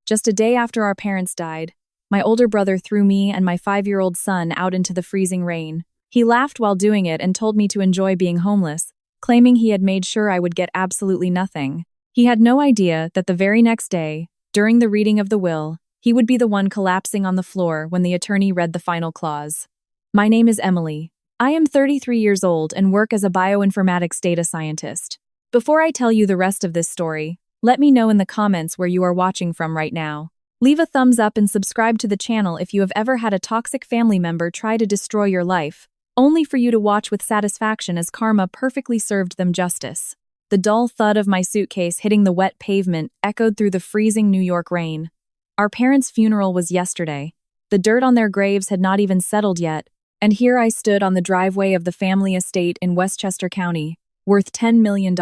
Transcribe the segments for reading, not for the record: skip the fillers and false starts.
Just a day after our parents died, my older brother threw me and my 5-year-old son out into the freezing rain. He laughed while doing it and told me to enjoy being homeless, claiming he had made sure I would get absolutely nothing. He had no idea that the very next day, during the reading of the will, he would be the one collapsing on the floor when the attorney read the final clause. My name is Emily. I am 33 years old and work as a bioinformatics data scientist. Before I tell you the rest of this story, let me know in the comments where you are watching from right now. Leave a thumbs up and subscribe to the channel if you have ever had a toxic family member try to destroy your life, only for you to watch with satisfaction as karma perfectly served them justice. The dull thud of my suitcase hitting the wet pavement echoed through the freezing New York rain. Our parents' funeral was yesterday. The dirt on their graves had not even settled yet, and here I stood on the driveway of the family estate in Westchester County, worth $10 million.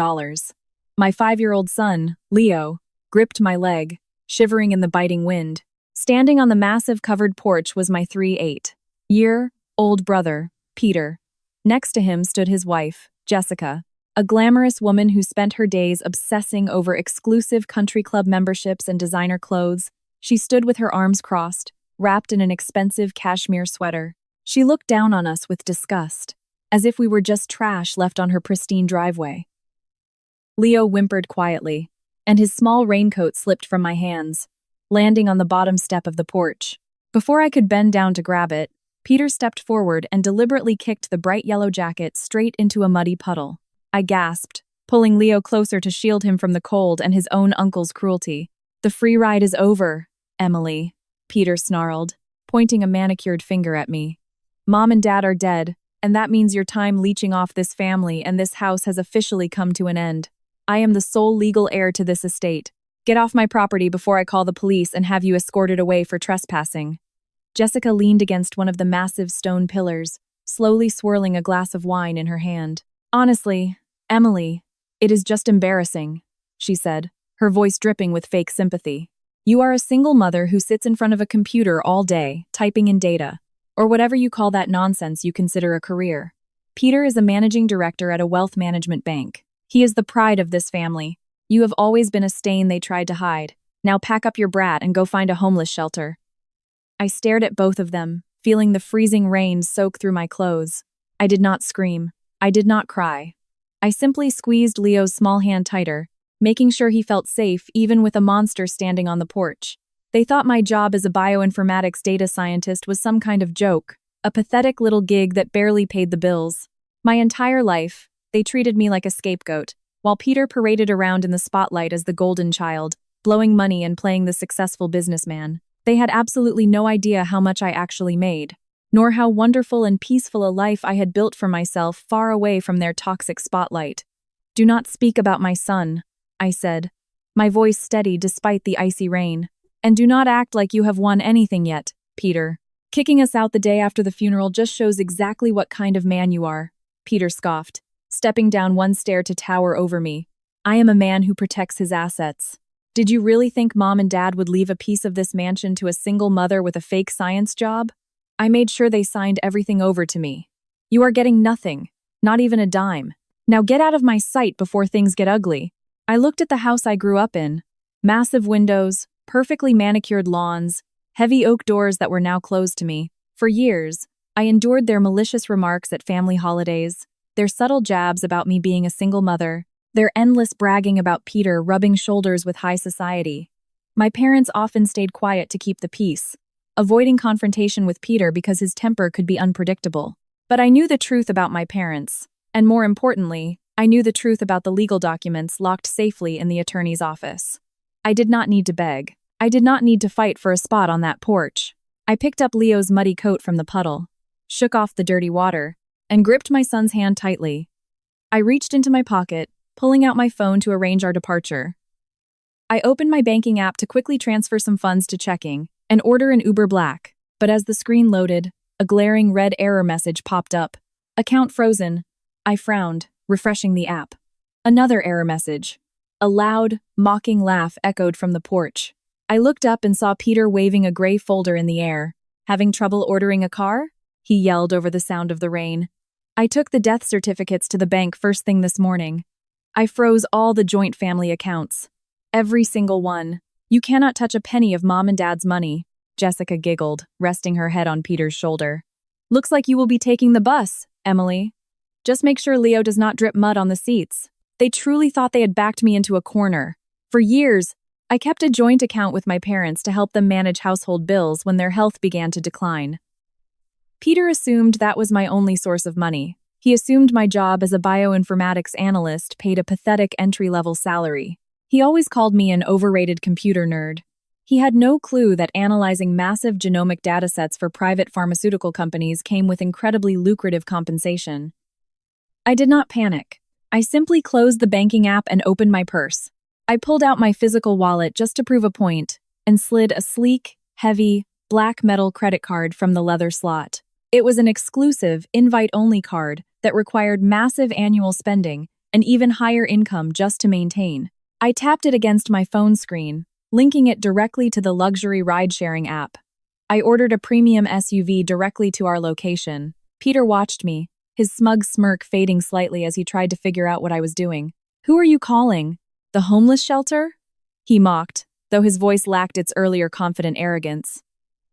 My 5-year-old son, Leo, gripped my leg, shivering in the biting wind. Standing on the massive covered porch was my 3-8-year-old brother, Peter. Next to him stood his wife, Jessica, a glamorous woman who spent her days obsessing over exclusive country club memberships and designer clothes. She stood with her arms crossed, wrapped in an expensive cashmere sweater. She looked down on us with disgust, as if we were just trash left on her pristine driveway. Leo whimpered quietly, and his small raincoat slipped from my hands, landing on the bottom step of the porch. Before I could bend down to grab it, Peter stepped forward and deliberately kicked the bright yellow jacket straight into a muddy puddle. I gasped, pulling Leo closer to shield him from the cold and his own uncle's cruelty. "The free ride is over, Emily," Peter snarled, pointing a manicured finger at me. "Mom and Dad are dead, and that means your time leeching off this family and this house has officially come to an end. I am the sole legal heir to this estate. Get off my property before I call the police and have you escorted away for trespassing." Jessica leaned against one of the massive stone pillars, slowly swirling a glass of wine in her hand. "Honestly, Emily, it is just embarrassing," she said, her voice dripping with fake sympathy. "You are a single mother who sits in front of a computer all day, typing in data, or whatever you call that nonsense you consider a career. Peter is a managing director at a wealth management bank. He is the pride of this family. You have always been a stain they tried to hide. Now pack up your brat and go find a homeless shelter." I stared at both of them, feeling the freezing rain soak through my clothes. I did not scream. I did not cry. I simply squeezed Leo's small hand tighter, making sure he felt safe even with a monster standing on the porch. They thought my job as a bioinformatics data scientist was some kind of joke, a pathetic little gig that barely paid the bills. My entire life, they treated me like a scapegoat, while Peter paraded around in the spotlight as the golden child, blowing money and playing the successful businessman. They had absolutely no idea how much I actually made, nor how wonderful and peaceful a life I had built for myself far away from their toxic spotlight. "Do not speak about my son," I said, my voice steady despite the icy rain. "And do not act like you have won anything yet, Peter. Kicking us out the day after the funeral just shows exactly what kind of man you are," Peter scoffed, stepping down one stair to tower over me. "I am a man who protects his assets. Did you really think Mom and Dad would leave a piece of this mansion to a single mother with a fake science job? I made sure they signed everything over to me. You are getting nothing, not even a dime. Now get out of my sight before things get ugly." I looked at the house I grew up in. Massive windows, perfectly manicured lawns, heavy oak doors that were now closed to me. For years, I endured their malicious remarks at family holidays, their subtle jabs about me being a single mother, their endless bragging about Peter rubbing shoulders with high society. My parents often stayed quiet to keep the peace, avoiding confrontation with Peter because his temper could be unpredictable. But I knew the truth about my parents, and more importantly, I knew the truth about the legal documents locked safely in the attorney's office. I did not need to beg. I did not need to fight for a spot on that porch. I picked up Leo's muddy coat from the puddle, shook off the dirty water, and gripped my son's hand tightly. I reached into my pocket, pulling out my phone to arrange our departure. I opened my banking app to quickly transfer some funds to checking and order an Uber Black, but as the screen loaded, a glaring red error message popped up. "Account frozen." I frowned, refreshing the app. Another error message. A loud, mocking laugh echoed from the porch. I looked up and saw Peter waving a gray folder in the air. "Having trouble ordering a car?" he yelled over the sound of the rain. I took the death certificates to the bank first thing this morning. I froze all the joint family accounts. Every single one. You cannot touch a penny of Mom and Dad's money. Jessica giggled, resting her head on Peter's shoulder. Looks like you will be taking the bus, Emily. Just make sure Leo does not drip mud on the seats. They truly thought they had backed me into a corner. For years, I kept a joint account with my parents to help them manage household bills when their health began to decline. Peter assumed that was my only source of money. He assumed my job as a bioinformatics analyst paid a pathetic entry-level salary. He always called me an overrated computer nerd. He had no clue that analyzing massive genomic datasets for private pharmaceutical companies came with incredibly lucrative compensation. I did not panic. I simply closed the banking app and opened my purse. I pulled out my physical wallet just to prove a point and slid a sleek, heavy, black metal credit card from the leather slot. It was an exclusive, invite-only card that required massive annual spending and even higher income just to maintain. I tapped it against my phone screen, linking it directly to the luxury ride-sharing app. I ordered a premium SUV directly to our location. Peter watched me, his smug smirk fading slightly as he tried to figure out what I was doing. "Who are you calling? The homeless shelter?" He mocked, though his voice lacked its earlier confident arrogance.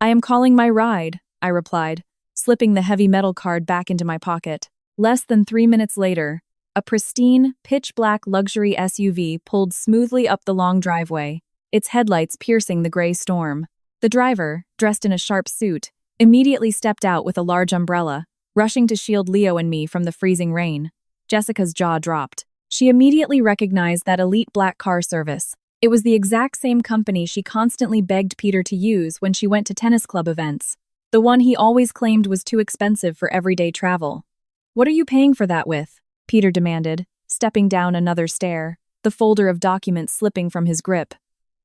"I am calling my ride," I replied, slipping the heavy metal card back into my pocket. Less than 3 minutes later, a pristine, pitch-black luxury SUV pulled smoothly up the long driveway, its headlights piercing the gray storm. The driver, dressed in a sharp suit, immediately stepped out with a large umbrella, rushing to shield Leo and me from the freezing rain. Jessica's jaw dropped. She immediately recognized that elite black car service. It was the exact same company she constantly begged Peter to use when she went to tennis club events. The one he always claimed was too expensive for everyday travel. "What are you paying for that with?" Peter demanded, stepping down another stair, the folder of documents slipping from his grip.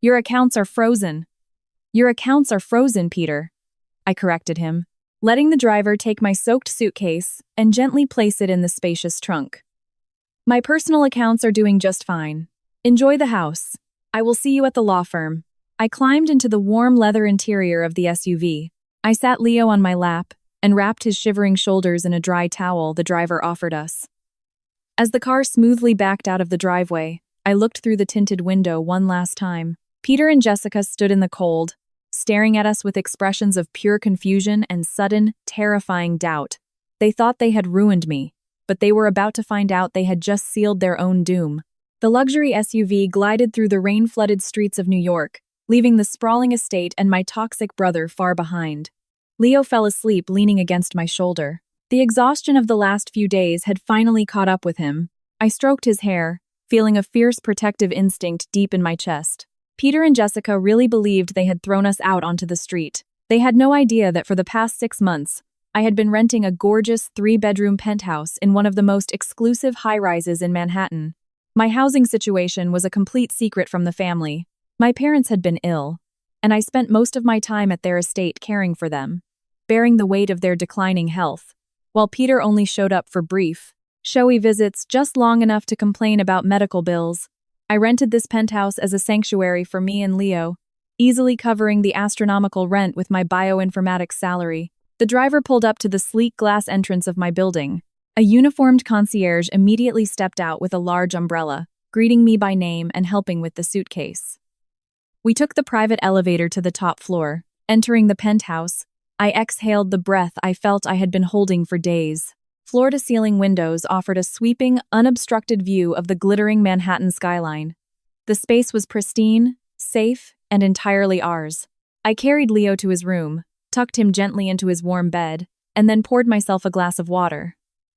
"Your accounts are frozen." "Your accounts are frozen, Peter," I corrected him, letting the driver take my soaked suitcase and gently place it in the spacious trunk. "My personal accounts are doing just fine. Enjoy the house. I will see you at the law firm." I climbed into the warm leather interior of the SUV. I sat Leo on my lap and wrapped his shivering shoulders in a dry towel the driver offered us. As the car smoothly backed out of the driveway, I looked through the tinted window one last time. Peter and Jessica stood in the cold, staring at us with expressions of pure confusion and sudden, terrifying doubt. They thought they had ruined me, but they were about to find out they had just sealed their own doom. The luxury SUV glided through the rain-flooded streets of New York, leaving the sprawling estate and my toxic brother far behind. Leo fell asleep leaning against my shoulder. The exhaustion of the last few days had finally caught up with him. I stroked his hair, feeling a fierce protective instinct deep in my chest. Peter and Jessica really believed they had thrown us out onto the street. They had no idea that for the past 6 months, I had been renting a gorgeous 3-bedroom penthouse in one of the most exclusive high-rises in Manhattan. My housing situation was a complete secret from the family. My parents had been ill, and I spent most of my time at their estate caring for them, bearing the weight of their declining health, while Peter only showed up for brief, showy visits just long enough to complain about medical bills. I rented this penthouse as a sanctuary for me and Leo, easily covering the astronomical rent with my bioinformatics salary. The driver pulled up to the sleek glass entrance of my building. A uniformed concierge immediately stepped out with a large umbrella, greeting me by name and helping with the suitcase. We took the private elevator to the top floor. Entering the penthouse, I exhaled the breath I felt I had been holding for days. Floor-to-ceiling windows offered a sweeping, unobstructed view of the glittering Manhattan skyline. The space was pristine, safe, and entirely ours. I carried Leo to his room, tucked him gently into his warm bed, and then poured myself a glass of water.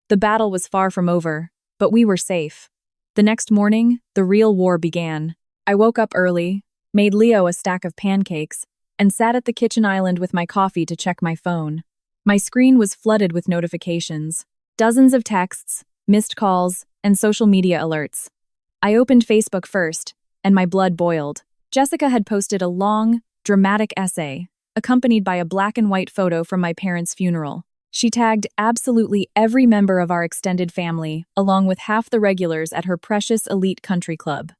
The battle was far from over, but we were safe. The next morning, the real war began. I woke up early, made Leo a stack of pancakes, and sat at the kitchen island with my coffee to check my phone. My screen was flooded with notifications. Dozens of texts, missed calls, and social media alerts. I opened Facebook first, and my blood boiled. Jessica had posted a long, dramatic essay, accompanied by a black and white photo from my parents' funeral. She tagged absolutely every member of our extended family, along with half the regulars at her precious elite country club.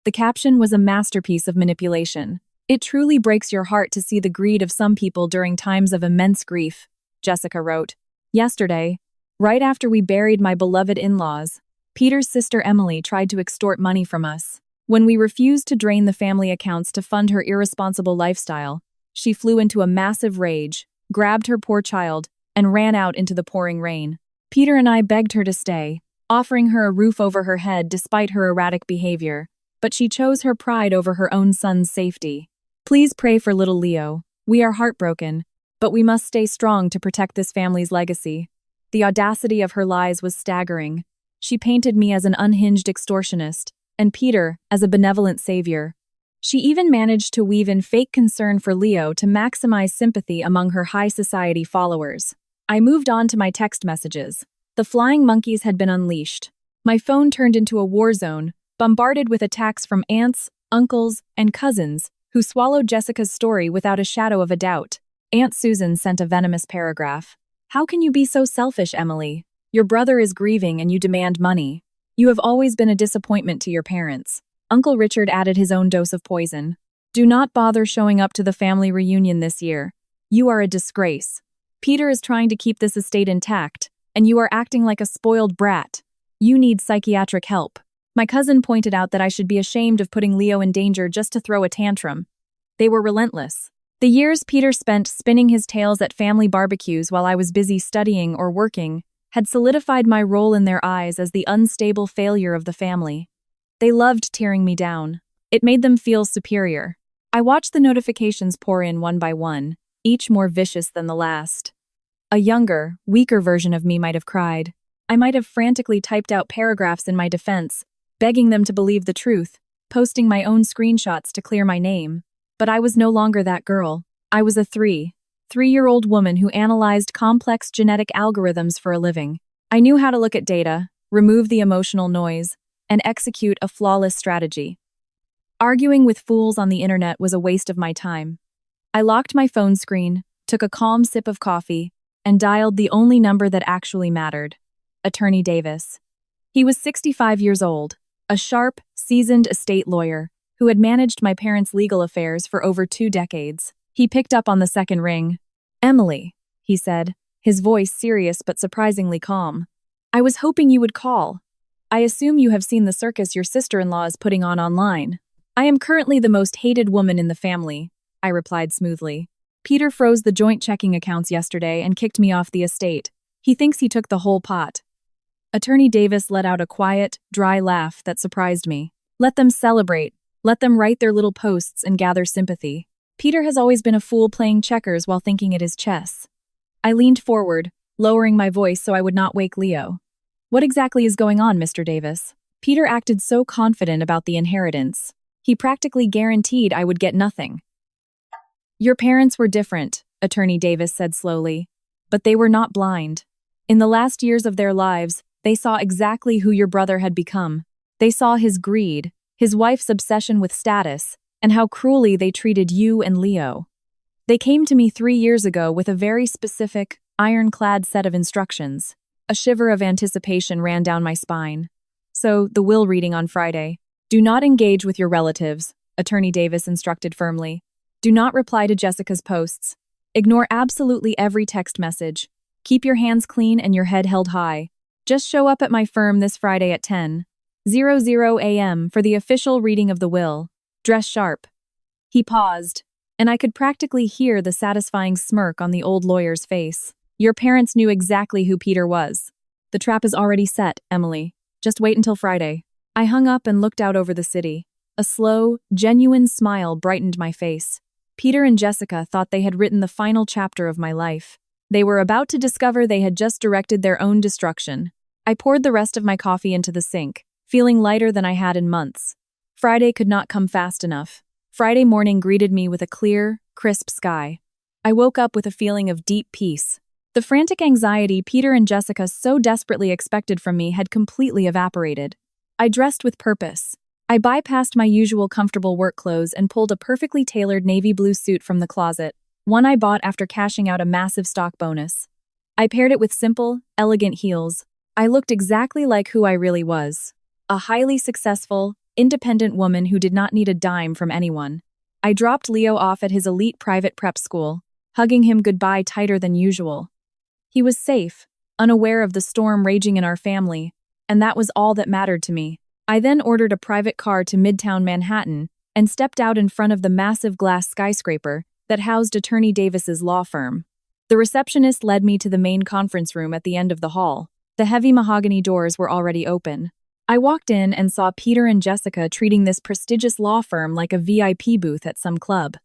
The caption was a masterpiece of manipulation. "It truly breaks your heart to see the greed of some people during times of immense grief," Jessica wrote. "Yesterday, right after we buried my beloved in-laws, Peter's sister Emily tried to extort money from us. When we refused to drain the family accounts to fund her irresponsible lifestyle, she flew into a massive rage, grabbed her poor child, and ran out into the pouring rain. Peter and I begged her to stay, offering her a roof over her head despite her erratic behavior, but she chose her pride over her own son's safety. Please pray for little Leo. We are heartbroken, but we must stay strong to protect this family's legacy. The audacity of her lies was staggering. She painted me as an unhinged extortionist, and Peter as a benevolent savior. She even managed to weave in fake concern for Leo to maximize sympathy among her high society followers. I moved on to my text messages. The flying monkeys had been unleashed. My phone turned into a war zone, bombarded with attacks from aunts, uncles, and cousins who swallowed Jessica's story without a shadow of a doubt. Aunt Susan sent a venomous paragraph. "How can you be so selfish, Emily? Your brother is grieving and you demand money. You have always been a disappointment to your parents." Uncle Richard added his own dose of poison. "Do not bother showing up to the family reunion this year. You are a disgrace. Peter is trying to keep this estate intact, and you are acting like a spoiled brat. You need psychiatric help." My cousin pointed out that I should be ashamed of putting Leo in danger just to throw a tantrum. They were relentless. The years Peter spent spinning his tales at family barbecues while I was busy studying or working had solidified my role in their eyes as the unstable failure of the family. They loved tearing me down. It made them feel superior. I watched the notifications pour in one by one, each more vicious than the last. A younger, weaker version of me might have cried. I might have frantically typed out paragraphs in my defense, begging them to believe the truth, posting my own screenshots to clear my name. But I was no longer that girl. I was a three-year-old woman who analyzed complex genetic algorithms for a living. I knew how to look at data, remove the emotional noise, and execute a flawless strategy. Arguing with fools on the internet was a waste of my time. I locked my phone screen, took a calm sip of coffee, and dialed the only number that actually mattered: Attorney Davis. He was 65 years old, a sharp, seasoned estate lawyer who had managed my parents' legal affairs for over 2 decades. He picked up on the second ring. "Emily," he said, his voice serious but surprisingly calm. "I was hoping you would call. I assume you have seen the circus your sister-in-law is putting on online." "I am currently the most hated woman in the family," I replied smoothly. "Peter froze the joint checking accounts yesterday and kicked me off the estate. He thinks he took the whole pot." Attorney Davis let out a quiet, dry laugh that surprised me. "Let them celebrate. Let them write their little posts and gather sympathy. Peter has always been a fool playing checkers while thinking it is chess." I leaned forward, lowering my voice so I would not wake Leo. "What exactly is going on, Mr. Davis?" Peter acted so confident about the inheritance. He practically guaranteed I would get nothing. "Your parents were different," Attorney Davis said slowly, "but they were not blind. In the last years of their lives, they saw exactly who your brother had become. They saw his greed, his wife's obsession with status, and how cruelly they treated you and Leo. They came to me 3 years ago with a very specific, ironclad set of instructions. A shiver of anticipation ran down my spine. "So, the will reading on Friday. Do not engage with your relatives," Attorney Davis instructed firmly. "Do not reply to Jessica's posts. Ignore absolutely every text message. Keep your hands clean and your head held high. Just show up at my firm this Friday at 10:00 a.m. for the official reading of the will. Dress sharp." He paused, and I could practically hear the satisfying smirk on the old lawyer's face. "Your parents knew exactly who Peter was. The trap is already set, Emily. Just wait until Friday." I hung up and looked out over the city. A slow, genuine smile brightened my face. Peter and Jessica thought they had written the final chapter of my life. They were about to discover they had just directed their own destruction. I poured the rest of my coffee into the sink, feeling lighter than I had in months. Friday could not come fast enough. Friday morning greeted me with a clear, crisp sky. I woke up with a feeling of deep peace. The frantic anxiety Peter and Jessica so desperately expected from me had completely evaporated. I dressed with purpose. I bypassed my usual comfortable work clothes and pulled a perfectly tailored navy blue suit from the closet, one I bought after cashing out a massive stock bonus. I paired it with simple, elegant heels. I looked exactly like who I really was. A highly successful, independent woman who did not need a dime from anyone. I dropped Leo off at his elite private prep school, hugging him goodbye tighter than usual. He was safe, unaware of the storm raging in our family, and that was all that mattered to me. I then ordered a private car to Midtown Manhattan and stepped out in front of the massive glass skyscraper that housed Attorney Davis's law firm. The receptionist led me to the main conference room at the end of the hall. The heavy mahogany doors were already open. I walked in and saw Peter and Jessica treating this prestigious law firm like a VIP booth at some club.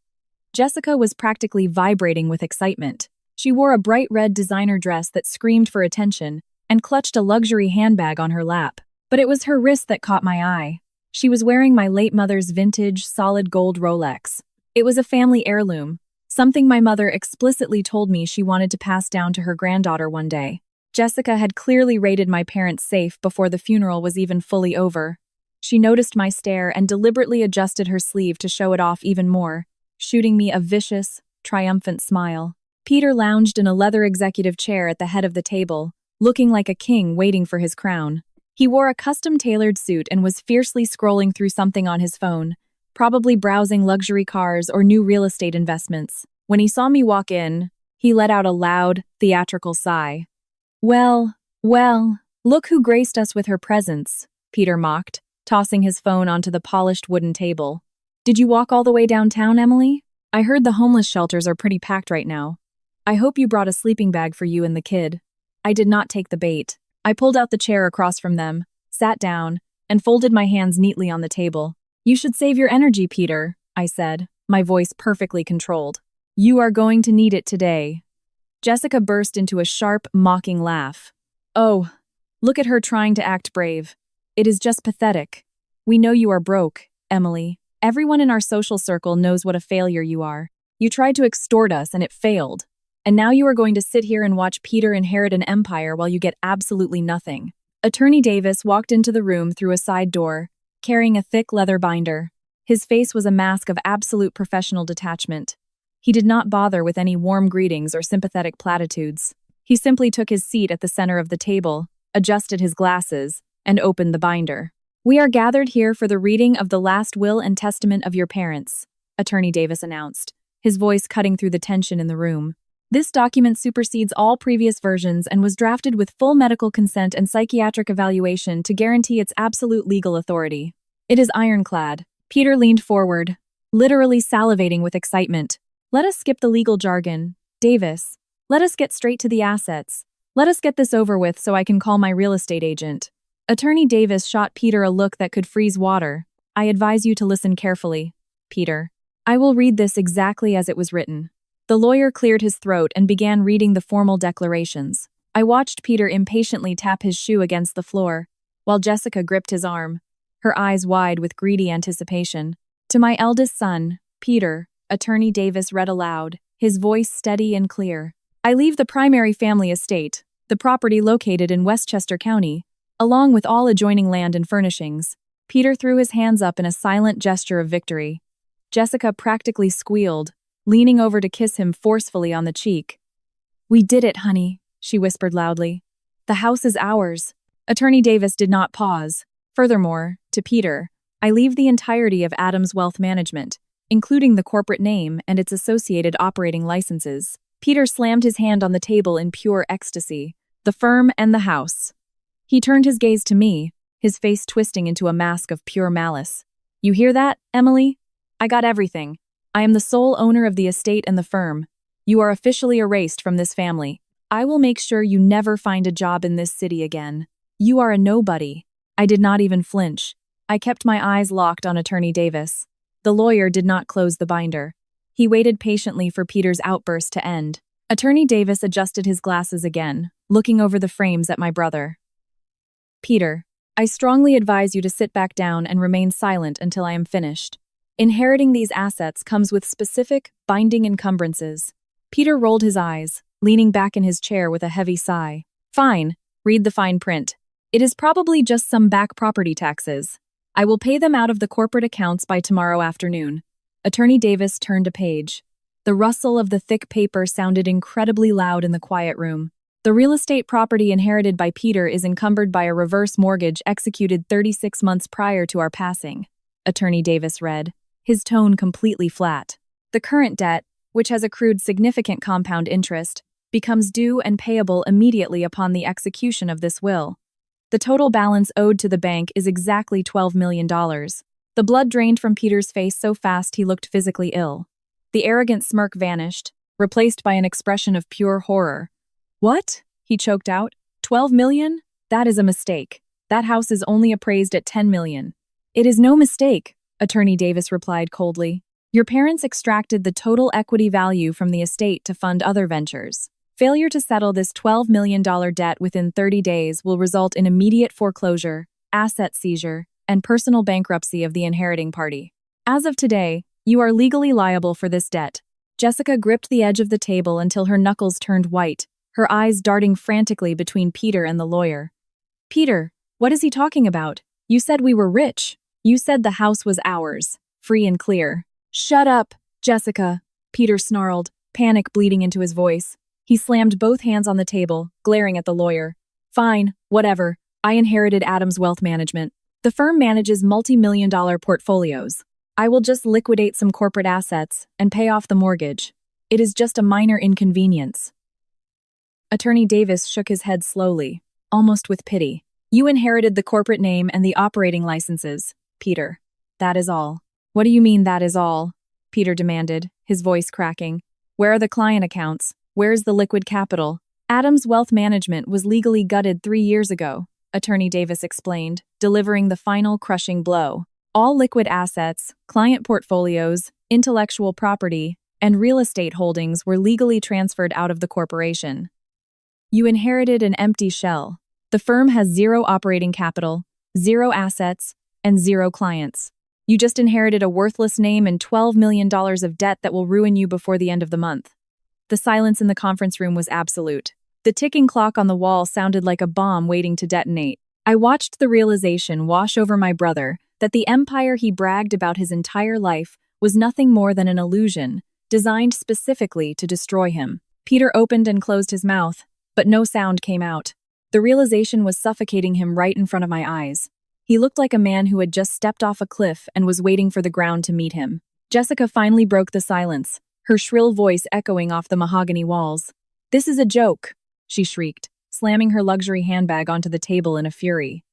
Jessica was practically vibrating with excitement. She wore a bright red designer dress that screamed for attention and clutched a luxury handbag on her lap. But it was her wrist that caught my eye. She was wearing my late mother's vintage, solid gold Rolex. It was a family heirloom, something my mother explicitly told me she wanted to pass down to her granddaughter one day. Jessica had clearly raided my parents' safe before the funeral was even fully over. She noticed my stare and deliberately adjusted her sleeve to show it off even more, shooting me a vicious, triumphant smile. Peter lounged in a leather executive chair at the head of the table, looking like a king waiting for his crown. He wore a custom-tailored suit and was fiercely scrolling through something on his phone, probably browsing luxury cars or new real estate investments. When he saw me walk in, he let out a loud, theatrical sigh. Well, look who graced us with her presence, Peter mocked, tossing his phone onto the polished wooden table. Did you walk all the way downtown, Emily? I heard the homeless shelters are pretty packed right now. I hope you brought a sleeping bag for you and the kid. I did not take the bait. I pulled out the chair across from them, sat down, and folded my hands neatly on the table. You should save your energy, Peter, I said, my voice perfectly controlled. You are going to need it today. Jessica burst into a sharp, mocking laugh. Oh, look at her trying to act brave. It is just pathetic. We know you are broke, Emily. Everyone in our social circle knows what a failure you are. You tried to extort us and it failed. And now you are going to sit here and watch Peter inherit an empire while you get absolutely nothing. Attorney Davis walked into the room through a side door, carrying a thick leather binder. His face was a mask of absolute professional detachment. He did not bother with any warm greetings or sympathetic platitudes. He simply took his seat at the center of the table, adjusted his glasses, and opened the binder. We are gathered here for the reading of the last will and testament of your parents, Attorney Davis announced, his voice cutting through the tension in the room. This document supersedes all previous versions and was drafted with full medical consent and psychiatric evaluation to guarantee its absolute legal authority. It is ironclad. Peter leaned forward, literally salivating with excitement. Let us skip the legal jargon. Davis, let us get straight to the assets. Let us get this over with so I can call my real estate agent. Attorney Davis shot Peter a look that could freeze water. I advise you to listen carefully, Peter. I will read this exactly as it was written. The lawyer cleared his throat and began reading the formal declarations. I watched Peter impatiently tap his shoe against the floor, while Jessica gripped his arm, her eyes wide with greedy anticipation. To my eldest son, Peter, Attorney Davis read aloud, his voice steady and clear. I leave the primary family estate, the property located in Westchester County, along with all adjoining land and furnishings. Peter threw his hands up in a silent gesture of victory. Jessica practically squealed, leaning over to kiss him forcefully on the cheek. We did it, honey, she whispered loudly. The house is ours. Attorney Davis did not pause. Furthermore, to Peter, I leave the entirety of Adams Wealth Management, including the corporate name and its associated operating licenses. Peter slammed his hand on the table in pure ecstasy. The firm and the house. He turned his gaze to me, his face twisting into a mask of pure malice. You hear that, Emily? I got everything. I am the sole owner of the estate and the firm. You are officially erased from this family. I will make sure you never find a job in this city again. You are a nobody. I did not even flinch. I kept my eyes locked on Attorney Davis. The lawyer did not close the binder. He waited patiently for Peter's outburst to end. Attorney Davis adjusted his glasses again, looking over the frames at my brother. Peter, I strongly advise you to sit back down and remain silent until I am finished. Inheriting these assets comes with specific, binding encumbrances. Peter rolled his eyes, leaning back in his chair with a heavy sigh. Fine, read the fine print. It is probably just some back property taxes. I will pay them out of the corporate accounts by tomorrow afternoon. Attorney Davis turned a page. The rustle of the thick paper sounded incredibly loud in the quiet room. The real estate property inherited by Peter is encumbered by a reverse mortgage executed 36 months prior to our passing, Attorney Davis read, his tone completely flat. The current debt, which has accrued significant compound interest, becomes due and payable immediately upon the execution of this will. The total balance owed to the bank is exactly $12 million. The blood drained from Peter's face so fast he looked physically ill. The arrogant smirk vanished, replaced by an expression of pure horror. "What?" he choked out. "12 million? That is a mistake. That house is only appraised at 10 million. "It is no mistake," Attorney Davis replied coldly. "Your parents extracted the total equity value from the estate to fund other ventures. Failure to settle this $12 million debt within 30 days will result in immediate foreclosure, asset seizure, and personal bankruptcy of the inheriting party. As of today, you are legally liable for this debt." Jessica gripped the edge of the table until her knuckles turned white, her eyes darting frantically between Peter and the lawyer. "Peter, what is he talking about? You said we were rich. You said the house was ours, free and clear." "Shut up, Jessica," Peter snarled, panic bleeding into his voice. He slammed both hands on the table, glaring at the lawyer. "Fine, whatever. I inherited Adams Wealth Management. The firm manages multi-million-dollar portfolios. I will just liquidate some corporate assets and pay off the mortgage. It is just a minor inconvenience." Attorney Davis shook his head slowly, almost with pity. "You inherited the corporate name and the operating licenses, Peter. That is all." "What do you mean, that is all?" Peter demanded, his voice cracking. "Where are the client accounts? Where's the liquid capital?" "Adams Wealth Management was legally gutted 3 years ago," Attorney Davis explained, delivering the final crushing blow. "All liquid assets, client portfolios, intellectual property, and real estate holdings were legally transferred out of the corporation. You inherited an empty shell. The firm has 0 operating capital, 0 assets, and 0 clients. You just inherited a worthless name and $12 million of debt that will ruin you before the end of the month." The silence in the conference room was absolute. The ticking clock on the wall sounded like a bomb waiting to detonate. I watched the realization wash over my brother that the empire he bragged about his entire life was nothing more than an illusion, designed specifically to destroy him. Peter opened and closed his mouth, but no sound came out. The realization was suffocating him right in front of my eyes. He looked like a man who had just stepped off a cliff and was waiting for the ground to meet him. Jessica finally broke the silence, her shrill voice echoing off the mahogany walls. "This is a joke," she shrieked, slamming her luxury handbag onto the table in a fury.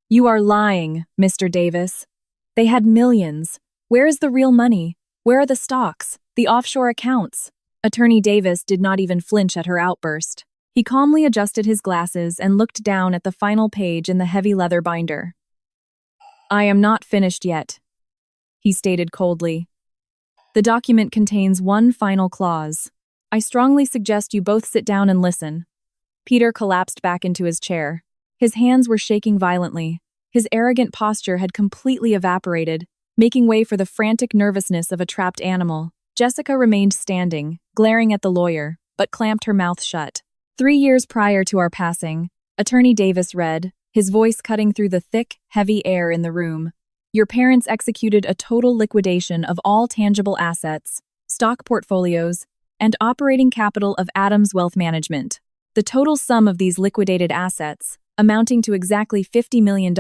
"You are lying, Mr. Davis. They had millions. Where is the real money? Where are the stocks, the offshore accounts?" Attorney Davis did not even flinch at her outburst. He calmly adjusted his glasses and looked down at the final page in the heavy leather binder. "I am not finished yet," he stated coldly. "The document contains one final clause. I strongly suggest you both sit down and listen." Peter collapsed back into his chair. His hands were shaking violently. His arrogant posture had completely evaporated, making way for the frantic nervousness of a trapped animal. Jessica remained standing, glaring at the lawyer, but clamped her mouth shut. 3 years prior to our passing, Attorney Davis read, his voice cutting through the thick, heavy air in the room. "Your parents executed a total liquidation of all tangible assets, stock portfolios, and operating capital of Adams Wealth Management. The total sum of these liquidated assets, amounting to exactly $50 million,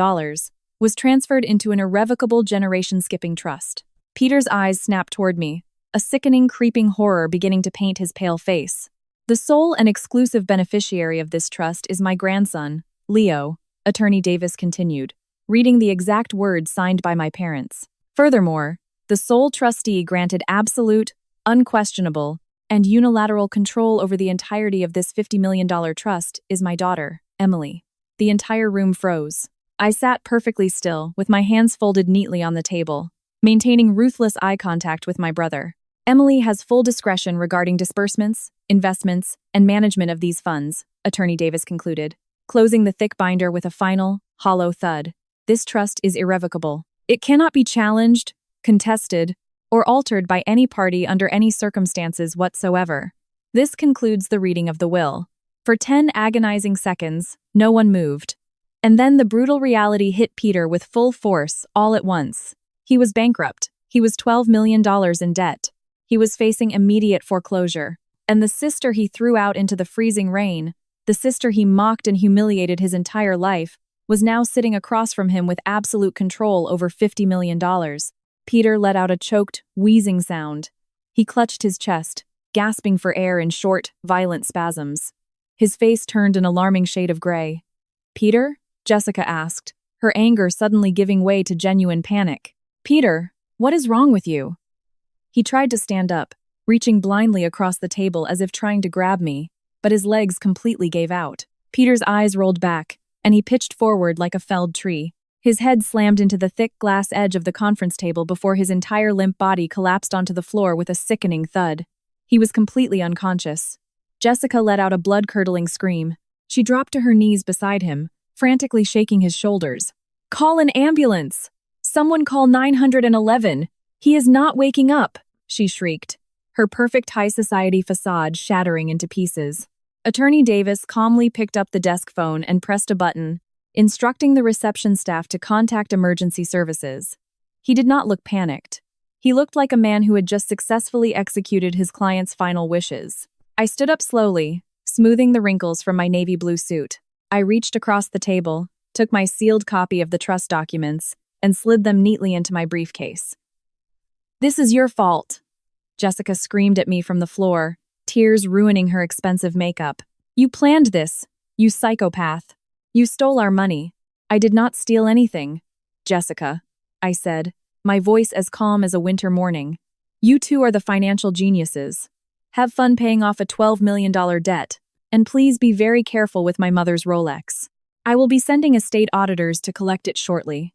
was transferred into an irrevocable generation-skipping trust." Peter's eyes snapped toward me, a sickening, creeping horror beginning to paint his pale face. "The sole and exclusive beneficiary of this trust is my grandson, Leo," Attorney Davis continued, reading the exact words signed by my parents. "Furthermore, the sole trustee granted absolute, unquestionable, and unilateral control over the entirety of this $50 million trust is my daughter, Emily." The entire room froze. I sat perfectly still, with my hands folded neatly on the table, maintaining ruthless eye contact with my brother. "Emily has full discretion regarding disbursements, investments, and management of these funds," Attorney Davis concluded, closing the thick binder with a final, hollow thud. "This trust is irrevocable. It cannot be challenged, contested, or altered by any party under any circumstances whatsoever." This concludes the reading of the will. For 10 agonizing seconds, no one moved. And then the brutal reality hit Peter with full force, all at once. He was bankrupt. He was $12 million in debt. He was facing immediate foreclosure. And the sister he threw out into the freezing rain, the sister he mocked and humiliated his entire life, was now sitting across from him with absolute control over $50 million. Peter let out a choked, wheezing sound. He clutched his chest, gasping for air in short, violent spasms. His face turned an alarming shade of gray. "Peter?" Jessica asked, her anger suddenly giving way to genuine panic. Peter, what is wrong with you? He tried to stand up, reaching blindly across the table as if trying to grab me, but his legs completely gave out. Peter's eyes rolled back, and he pitched forward like a felled tree. His head slammed into the thick glass edge of the conference table before his entire limp body collapsed onto the floor with a sickening thud. He was completely unconscious. Jessica let out a blood-curdling scream. She dropped to her knees beside him, frantically shaking his shoulders. Call an ambulance! Someone call 911! He is not waking up! She shrieked, her perfect high society facade shattering into pieces. Attorney Davis calmly picked up the desk phone and pressed a button, instructing the reception staff to contact emergency services. He did not look panicked. He looked like a man who had just successfully executed his client's final wishes. I stood up slowly, smoothing the wrinkles from my navy blue suit. I reached across the table, took my sealed copy of the trust documents, and slid them neatly into my briefcase. This is your fault, Jessica screamed at me from the floor, tears ruining her expensive makeup. You planned this, you psychopath. You stole our money. I did not steal anything, Jessica, I said, my voice as calm as a winter morning. You two are the financial geniuses. Have fun paying off a $12 million debt, and please be very careful with my mother's Rolex. I will be sending estate auditors to collect it shortly.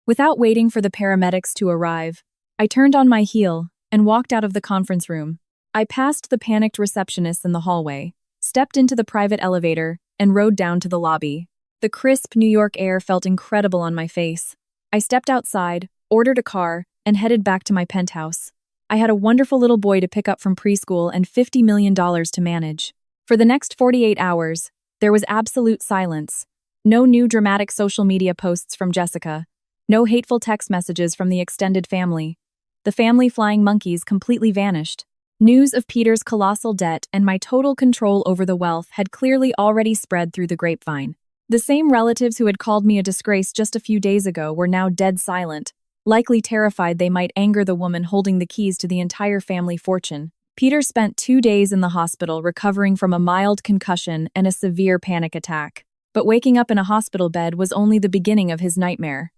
Without waiting for the paramedics to arrive, I turned on my heel and walked out of the conference room. I passed the panicked receptionists in the hallway, stepped into the private elevator, and rode down to the lobby. The crisp New York air felt incredible on my face. I stepped outside, ordered a car, and headed back to my penthouse. I had a wonderful little boy to pick up from preschool and $50 million to manage. For the next 48 hours, there was absolute silence. No new dramatic social media posts from Jessica. No hateful text messages from the extended family. The family flying monkeys completely vanished. News of Peter's colossal debt and my total control over the wealth had clearly already spread through the grapevine. The same relatives who had called me a disgrace just a few days ago were now dead silent, likely terrified they might anger the woman holding the keys to the entire family fortune. Peter spent 2 days in the hospital recovering from a mild concussion and a severe panic attack. But waking up in a hospital bed was only the beginning of his nightmare.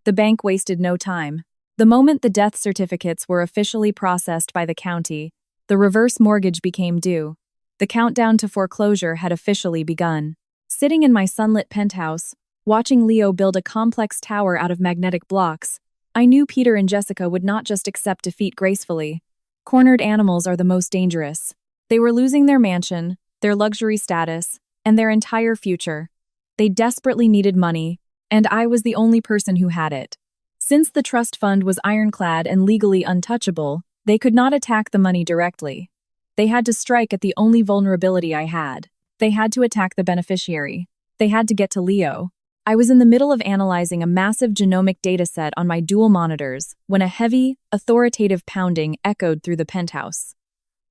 The bank wasted no time. The moment the death certificates were officially processed by the county, the reverse mortgage became due. The countdown to foreclosure had officially begun. Sitting in my sunlit penthouse, watching Leo build a complex tower out of magnetic blocks, I knew Peter and Jessica would not just accept defeat gracefully. Cornered animals are the most dangerous. They were losing their mansion, their luxury status, and their entire future. They desperately needed money, and I was the only person who had it. Since the trust fund was ironclad and legally untouchable, they could not attack the money directly. They had to strike at the only vulnerability I had. They had to attack the beneficiary. They had to get to Leo. I was in the middle of analyzing a massive genomic dataset on my dual monitors when a heavy, authoritative pounding echoed through the penthouse.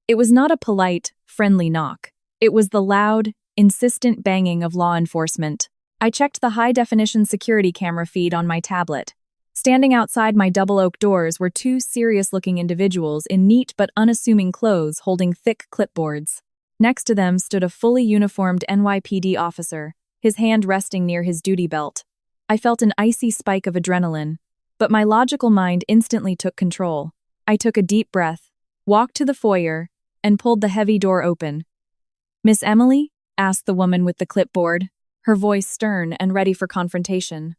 It was not a polite, friendly knock. It was the loud, insistent banging of law enforcement. I checked the high-definition security camera feed on my tablet. Standing outside my double oak doors were 2 serious-looking individuals in neat but unassuming clothes holding thick clipboards. Next to them stood a fully uniformed NYPD officer, his hand resting near his duty belt. I felt an icy spike of adrenaline, but my logical mind instantly took control. I took a deep breath, walked to the foyer, and pulled the heavy door open. "Miss Emily?" asked the woman with the clipboard, her voice stern and ready for confrontation.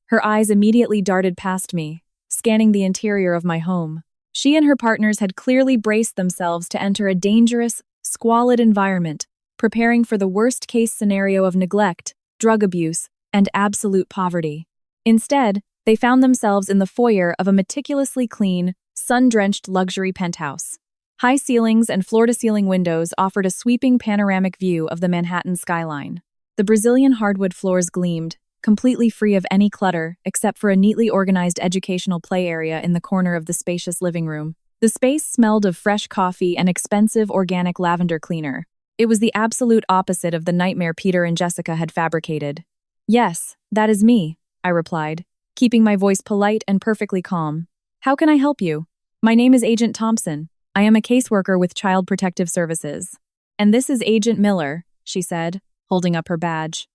Her eyes immediately darted past me, scanning the interior of my home. She and her partners had clearly braced themselves to enter a dangerous, squalid environment, preparing for the worst-case scenario of neglect, drug abuse, and absolute poverty. Instead, they found themselves in the foyer of a meticulously clean, sun-drenched luxury penthouse. High ceilings and floor-to-ceiling windows offered a sweeping panoramic view of the Manhattan skyline. The Brazilian hardwood floors gleamed, completely free of any clutter except for a neatly organized educational play area in the corner of the spacious living room. The space smelled of fresh coffee and expensive organic lavender cleaner. It was the absolute opposite of the nightmare Peter and Jessica had fabricated. "Yes, that is me," I replied, keeping my voice polite and perfectly calm. "How can I help you? My name is Agent Thompson. I am a caseworker with Child Protective Services. And this is Agent Miller," she said, holding up her badge.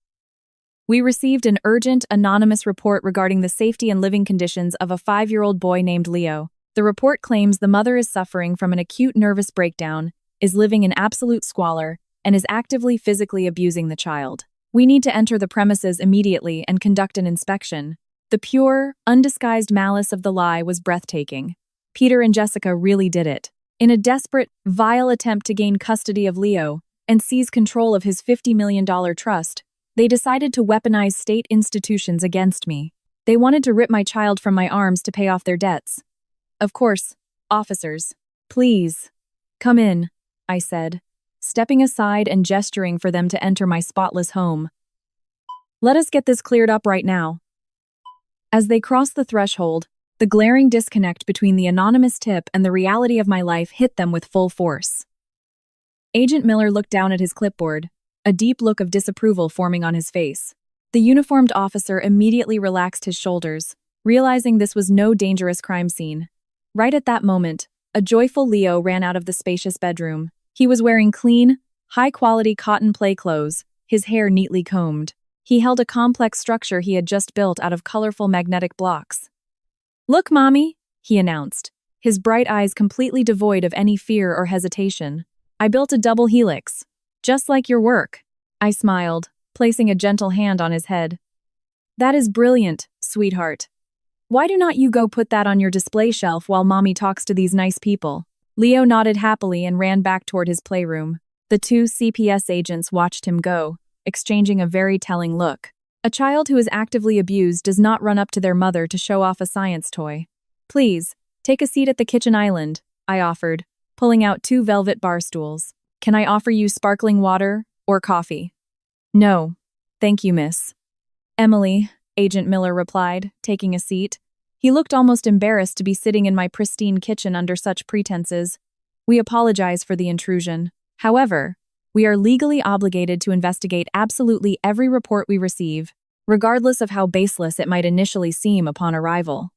We received an urgent, anonymous report regarding the safety and living conditions of a 5-year-old boy named Leo. The report claims the mother is suffering from an acute nervous breakdown, is living in absolute squalor, and is actively physically abusing the child. We need to enter the premises immediately and conduct an inspection. The pure, undisguised malice of the lie was breathtaking. Peter and Jessica really did it. In a desperate, vile attempt to gain custody of Leo and seize control of his $50 million trust, they decided to weaponize state institutions against me. They wanted to rip my child from my arms to pay off their debts. Of course, officers, please, come in, I said, stepping aside and gesturing for them to enter my spotless home. Let us get this cleared up right now. As they crossed the threshold, the glaring disconnect between the anonymous tip and the reality of my life hit them with full force. Agent Miller looked down at his clipboard, a deep look of disapproval forming on his face. The uniformed officer immediately relaxed his shoulders, realizing this was no dangerous crime scene. Right at that moment, a joyful Leo ran out of the spacious bedroom. He was wearing clean, high-quality cotton play clothes, his hair neatly combed. He held a complex structure he had just built out of colorful magnetic blocks. "Look, Mommy," he announced, his bright eyes completely devoid of any fear or hesitation. "I built a double helix, just like your work." I smiled, placing a gentle hand on his head. "That is brilliant, sweetheart. Why do not you go put that on your display shelf while Mommy talks to these nice people?" Leo nodded happily and ran back toward his playroom. The two CPS agents watched him go, exchanging a very telling look. A child who is actively abused does not run up to their mother to show off a science toy. "Please, take a seat at the kitchen island," I offered, pulling out 2 velvet bar stools. "Can I offer you sparkling water or coffee?" "No, thank you, miss." "Emily," Agent Miller replied, taking a seat. He looked almost embarrassed to be sitting in my pristine kitchen under such pretenses. "We apologize for the intrusion. However, we are legally obligated to investigate absolutely every report we receive, regardless of how baseless it might initially seem upon arrival."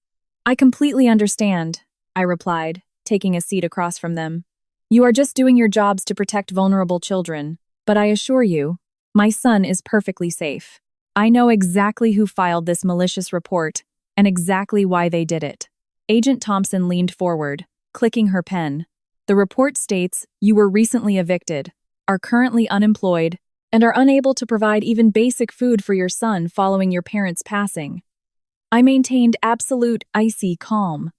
"I completely understand," I replied, taking a seat across from them. "You are just doing your jobs to protect vulnerable children, but I assure you, my son is perfectly safe. I know exactly who filed this malicious report and exactly why they did it." Agent Thompson leaned forward, clicking her pen. "The report states you were recently evicted, are currently unemployed, and are unable to provide even basic food for your son following your parents' passing." I maintained absolute icy calm.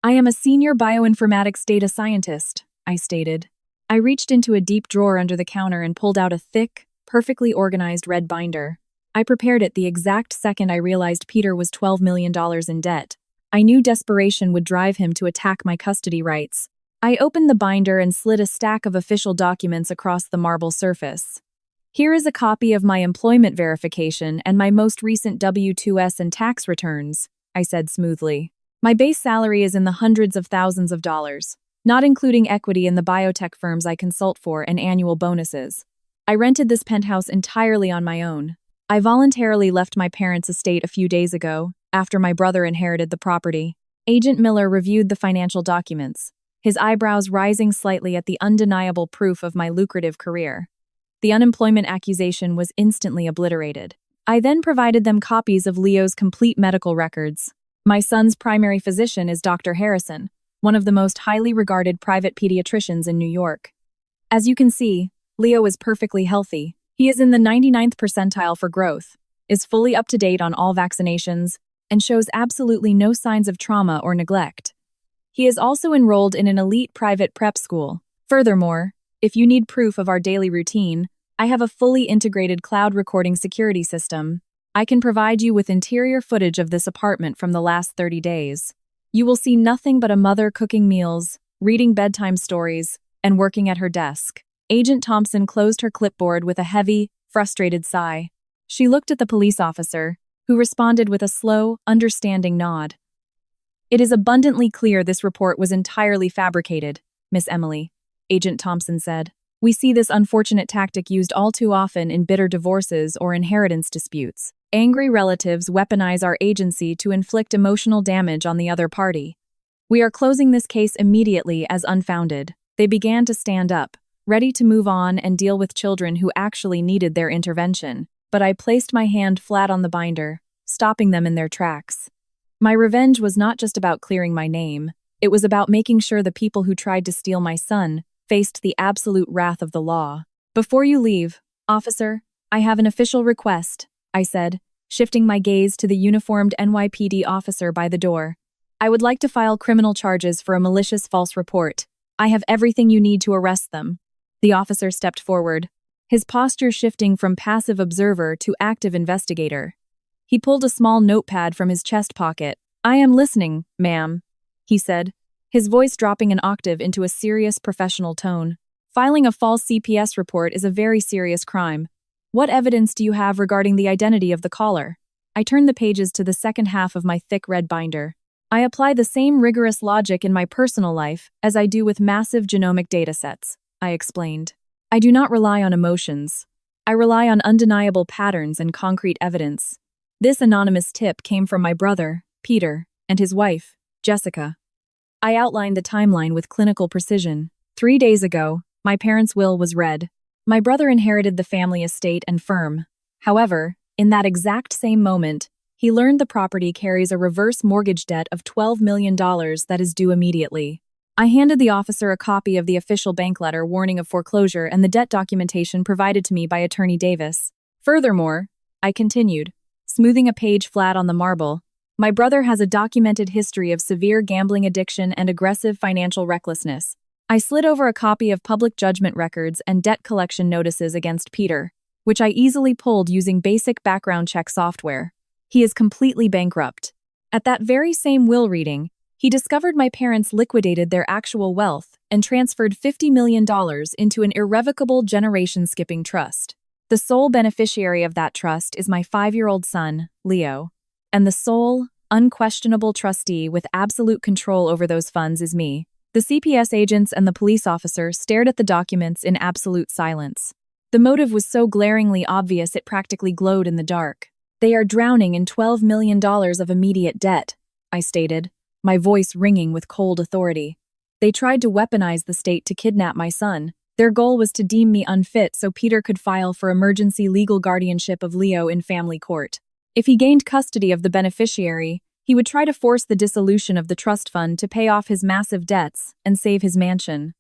"I am a senior bioinformatics data scientist," I stated. I reached into a deep drawer under the counter and pulled out a thick, perfectly organized red binder. I prepared it the exact second I realized Peter was $12 million in debt. I knew desperation would drive him to attack my custody rights. I opened the binder and slid a stack of official documents across the marble surface. "Here is a copy of my employment verification and my most recent W-2s and tax returns," I said smoothly. "My base salary is in the hundreds of thousands of dollars, not including equity in the biotech firms I consult for and annual bonuses. I rented this penthouse entirely on my own. I voluntarily left my parents' estate a few days ago, after my brother inherited the property." Agent Miller reviewed the financial documents, his eyebrows rising slightly at the undeniable proof of my lucrative career. The unemployment accusation was instantly obliterated. I then provided them copies of Leo's complete medical records. My son's primary physician is Dr. Harrison, one of the most highly regarded private pediatricians in New York. As you can see, Leo is perfectly healthy. He is in the 99th percentile for growth, is fully up to date on all vaccinations, and shows absolutely no signs of trauma or neglect. He is also enrolled in an elite private prep school. Furthermore, if you need proof of our daily routine, I have a fully integrated cloud recording security system. I can provide you with interior footage of this apartment from the last 30 days. You will see nothing but a mother cooking meals, reading bedtime stories, and working at her desk." Agent Thompson closed her clipboard with a heavy, frustrated sigh. She looked at the police officer, who responded with a slow, understanding nod. "It is abundantly clear this report was entirely fabricated, Miss Emily," Agent Thompson said. "We see this unfortunate tactic used all too often in bitter divorces or inheritance disputes. Angry relatives weaponize our agency to inflict emotional damage on the other party. We are closing this case immediately as unfounded." They began to stand up, ready to move on and deal with children who actually needed their intervention. but I placed my hand flat on the binder, stopping them in their tracks. My revenge was not just about clearing my name, it was about making sure the people who tried to steal my son faced the absolute wrath of the law. "Before you leave, officer, I have an official request," I said, shifting my gaze to the uniformed NYPD officer by the door. "I would like to file criminal charges for a malicious false report. I have everything you need to arrest them." The officer stepped forward, his posture shifting from passive observer to active investigator. He pulled a small notepad from his chest pocket. "I am listening, ma'am," he said, his voice dropping an octave into a serious professional tone. "Filing a false CPS report is a very serious crime. What evidence do you have regarding the identity of the caller?" I turned the pages to the second half of my thick red binder. "I apply the same rigorous logic in my personal life as I do with massive genomic datasets," I explained. "I do not rely on emotions. I rely on undeniable patterns and concrete evidence." This anonymous tip came from my brother, Peter, and his wife, Jessica. I outlined the timeline with clinical precision. 3 days ago, my parents' will was read. My brother inherited the family estate and firm. However, in that exact same moment, he learned the property carries a reverse mortgage debt of $12 million that is due immediately. I handed the officer a copy of the official bank letter warning of foreclosure and the debt documentation provided to me by Attorney Davis. "Furthermore," I continued, smoothing a page flat on the marble, "my brother has a documented history of severe gambling addiction and aggressive financial recklessness." I slid over a copy of public judgment records and debt collection notices against Peter, which I easily pulled using basic background check software. He is completely bankrupt. At that very same will reading, he discovered my parents liquidated their actual wealth and transferred $50 million into an irrevocable generation-skipping trust. The sole beneficiary of that trust is my 5-year-old son, Leo, and the sole, unquestionable trustee with absolute control over those funds is me. The CPS agents and the police officer stared at the documents in absolute silence. The motive was so glaringly obvious it practically glowed in the dark. "They are drowning in $12 million of immediate debt," I stated, my voice ringing with cold authority. "They tried to weaponize the state to kidnap my son. Their goal was to deem me unfit so Peter could file for emergency legal guardianship of Leo in family court. If he gained custody of the beneficiary, he would try to force the dissolution of the trust fund to pay off his massive debts and save his mansion."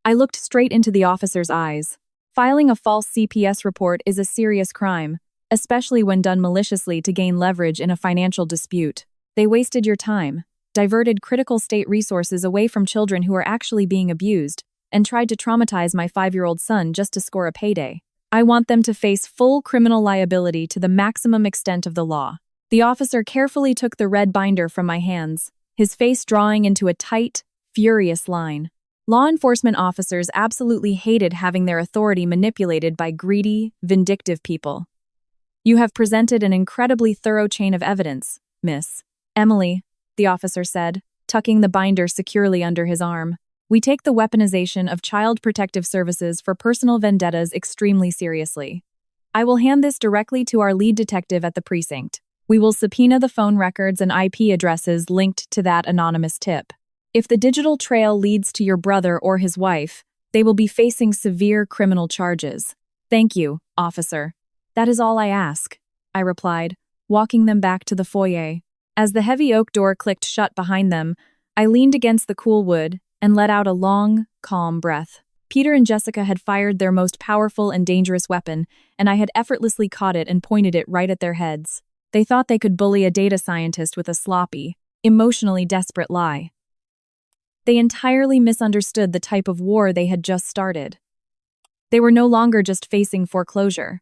I looked straight into the officer's eyes. Filing a false CPS report is a serious crime, especially when done maliciously to gain leverage in a financial dispute. They wasted your time, diverted critical state resources away from children who are actually being abused, and tried to traumatize my 5-year-old son just to score a payday. I want them to face full criminal liability to the maximum extent of the law. The officer carefully took the red binder from my hands, his face drawing into a tight, furious line. Law enforcement officers absolutely hated having their authority manipulated by greedy, vindictive people. "You have presented an incredibly thorough chain of evidence, Miss Emily," the officer said, tucking the binder securely under his arm. "We take the weaponization of Child Protective Services for personal vendettas extremely seriously. I will hand this directly to our lead detective at the precinct. We will subpoena the phone records and IP addresses linked to that anonymous tip. If the digital trail leads to your brother or his wife, they will be facing severe criminal charges." "Thank you, officer. That is all I ask," I replied, walking them back to the foyer. As the heavy oak door clicked shut behind them, I leaned against the cool wood and let out a long, calm breath. Peter and Jessica had fired their most powerful and dangerous weapon, and I had effortlessly caught it and pointed it right at their heads. They thought they could bully a data scientist with a sloppy, emotionally desperate lie. They entirely misunderstood the type of war they had just started. They were no longer just facing foreclosure.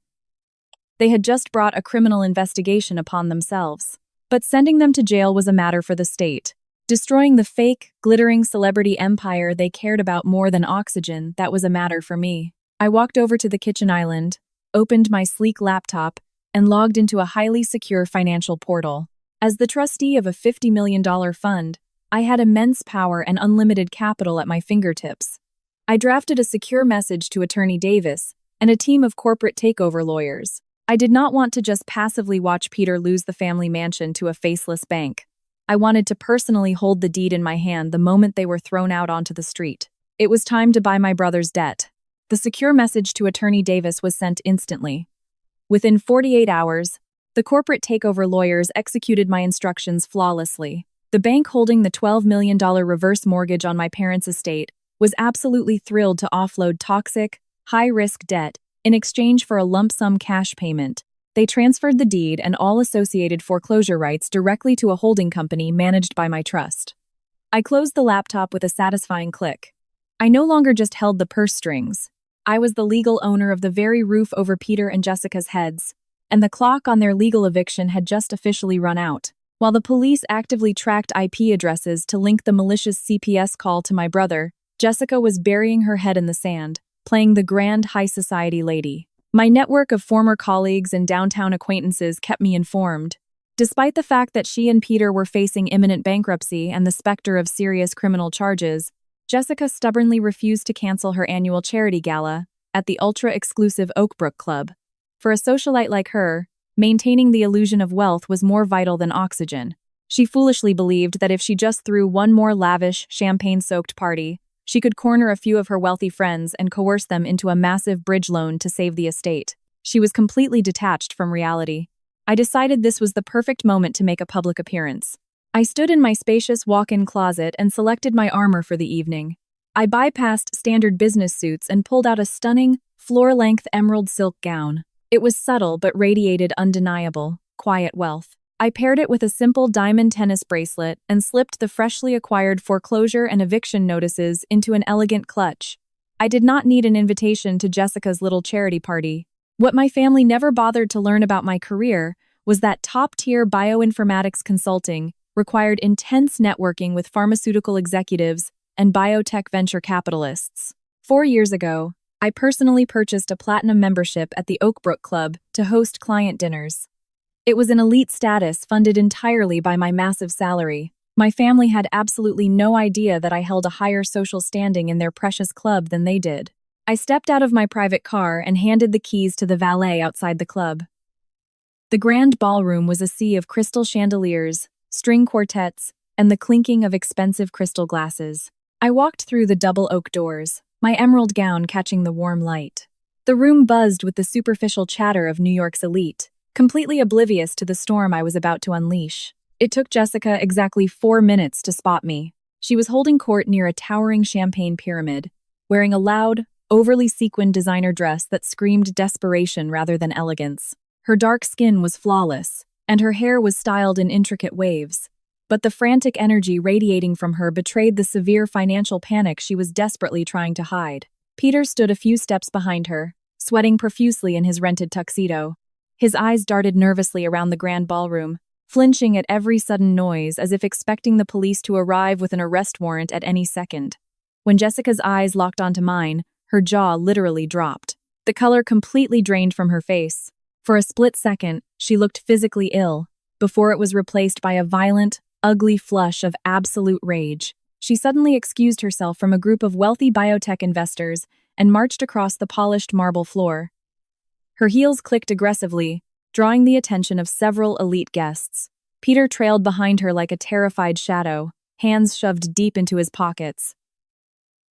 They had just brought a criminal investigation upon themselves. But sending them to jail was a matter for the state. Destroying the fake, glittering celebrity empire they cared about more than oxygen, that was a matter for me. I walked over to the kitchen island, opened my sleek laptop, and logged into a highly secure financial portal. As the trustee of a $50 million fund, I had immense power and unlimited capital at my fingertips. I drafted a secure message to Attorney Davis and a team of corporate takeover lawyers. I did not want to just passively watch Peter lose the family mansion to a faceless bank. I wanted to personally hold the deed in my hand the moment they were thrown out onto the street. It was time to buy my brother's debt. The secure message to Attorney Davis was sent instantly. Within 48 hours, the corporate takeover lawyers executed my instructions flawlessly. The bank holding the $12 million reverse mortgage on my parents' estate was absolutely thrilled to offload toxic, high-risk debt in exchange for a lump sum cash payment. They transferred the deed and all associated foreclosure rights directly to a holding company managed by my trust. I closed the laptop with a satisfying click. I no longer just held the purse strings. I was the legal owner of the very roof over Peter and Jessica's heads, and the clock on their legal eviction had just officially run out. While the police actively tracked IP addresses to link the malicious CPS call to my brother, Jessica was burying her head in the sand, playing the grand high society lady. My network of former colleagues and downtown acquaintances kept me informed. Despite the fact that she and Peter were facing imminent bankruptcy and the specter of serious criminal charges, Jessica stubbornly refused to cancel her annual charity gala at the ultra-exclusive Oakbrook Club. For a socialite like her, maintaining the illusion of wealth was more vital than oxygen. She foolishly believed that if she just threw one more lavish, champagne-soaked party, she could corner a few of her wealthy friends and coerce them into a massive bridge loan to save the estate. She was completely detached from reality. I decided this was the perfect moment to make a public appearance. I stood in my spacious walk-in closet and selected my armor for the evening. I bypassed standard business suits and pulled out a stunning, floor-length emerald silk gown. It was subtle but radiated undeniable, quiet wealth. I paired it with a simple diamond tennis bracelet and slipped the freshly acquired foreclosure and eviction notices into an elegant clutch. I did not need an invitation to Jessica's little charity party. What my family never bothered to learn about my career was that top-tier bioinformatics consulting required intense networking with pharmaceutical executives and biotech venture capitalists. 4 years ago, I personally purchased a platinum membership at the Oakbrook Club to host client dinners. It was an elite status funded entirely by my massive salary. My family had absolutely no idea that I held a higher social standing in their precious club than they did. I stepped out of my private car and handed the keys to the valet outside the club. The grand ballroom was a sea of crystal chandeliers, string quartets, and the clinking of expensive crystal glasses. I walked through the double oak doors, my emerald gown catching the warm light. The room buzzed with the superficial chatter of New York's elite, completely oblivious to the storm I was about to unleash. It took Jessica exactly 4 minutes to spot me. She was holding court near a towering champagne pyramid, wearing a loud, overly sequined designer dress that screamed desperation rather than elegance. Her dark skin was flawless, and her hair was styled in intricate waves. But the frantic energy radiating from her betrayed the severe financial panic she was desperately trying to hide. Peter stood a few steps behind her, sweating profusely in his rented tuxedo. His eyes darted nervously around the grand ballroom, flinching at every sudden noise as if expecting the police to arrive with an arrest warrant at any second. When Jessica's eyes locked onto mine, her jaw literally dropped. The color completely drained from her face. For a split second, she looked physically ill, before it was replaced by a violent, ugly flush of absolute rage. She suddenly excused herself from a group of wealthy biotech investors and marched across the polished marble floor. Her heels clicked aggressively, drawing the attention of several elite guests. Peter trailed behind her like a terrified shadow, hands shoved deep into his pockets.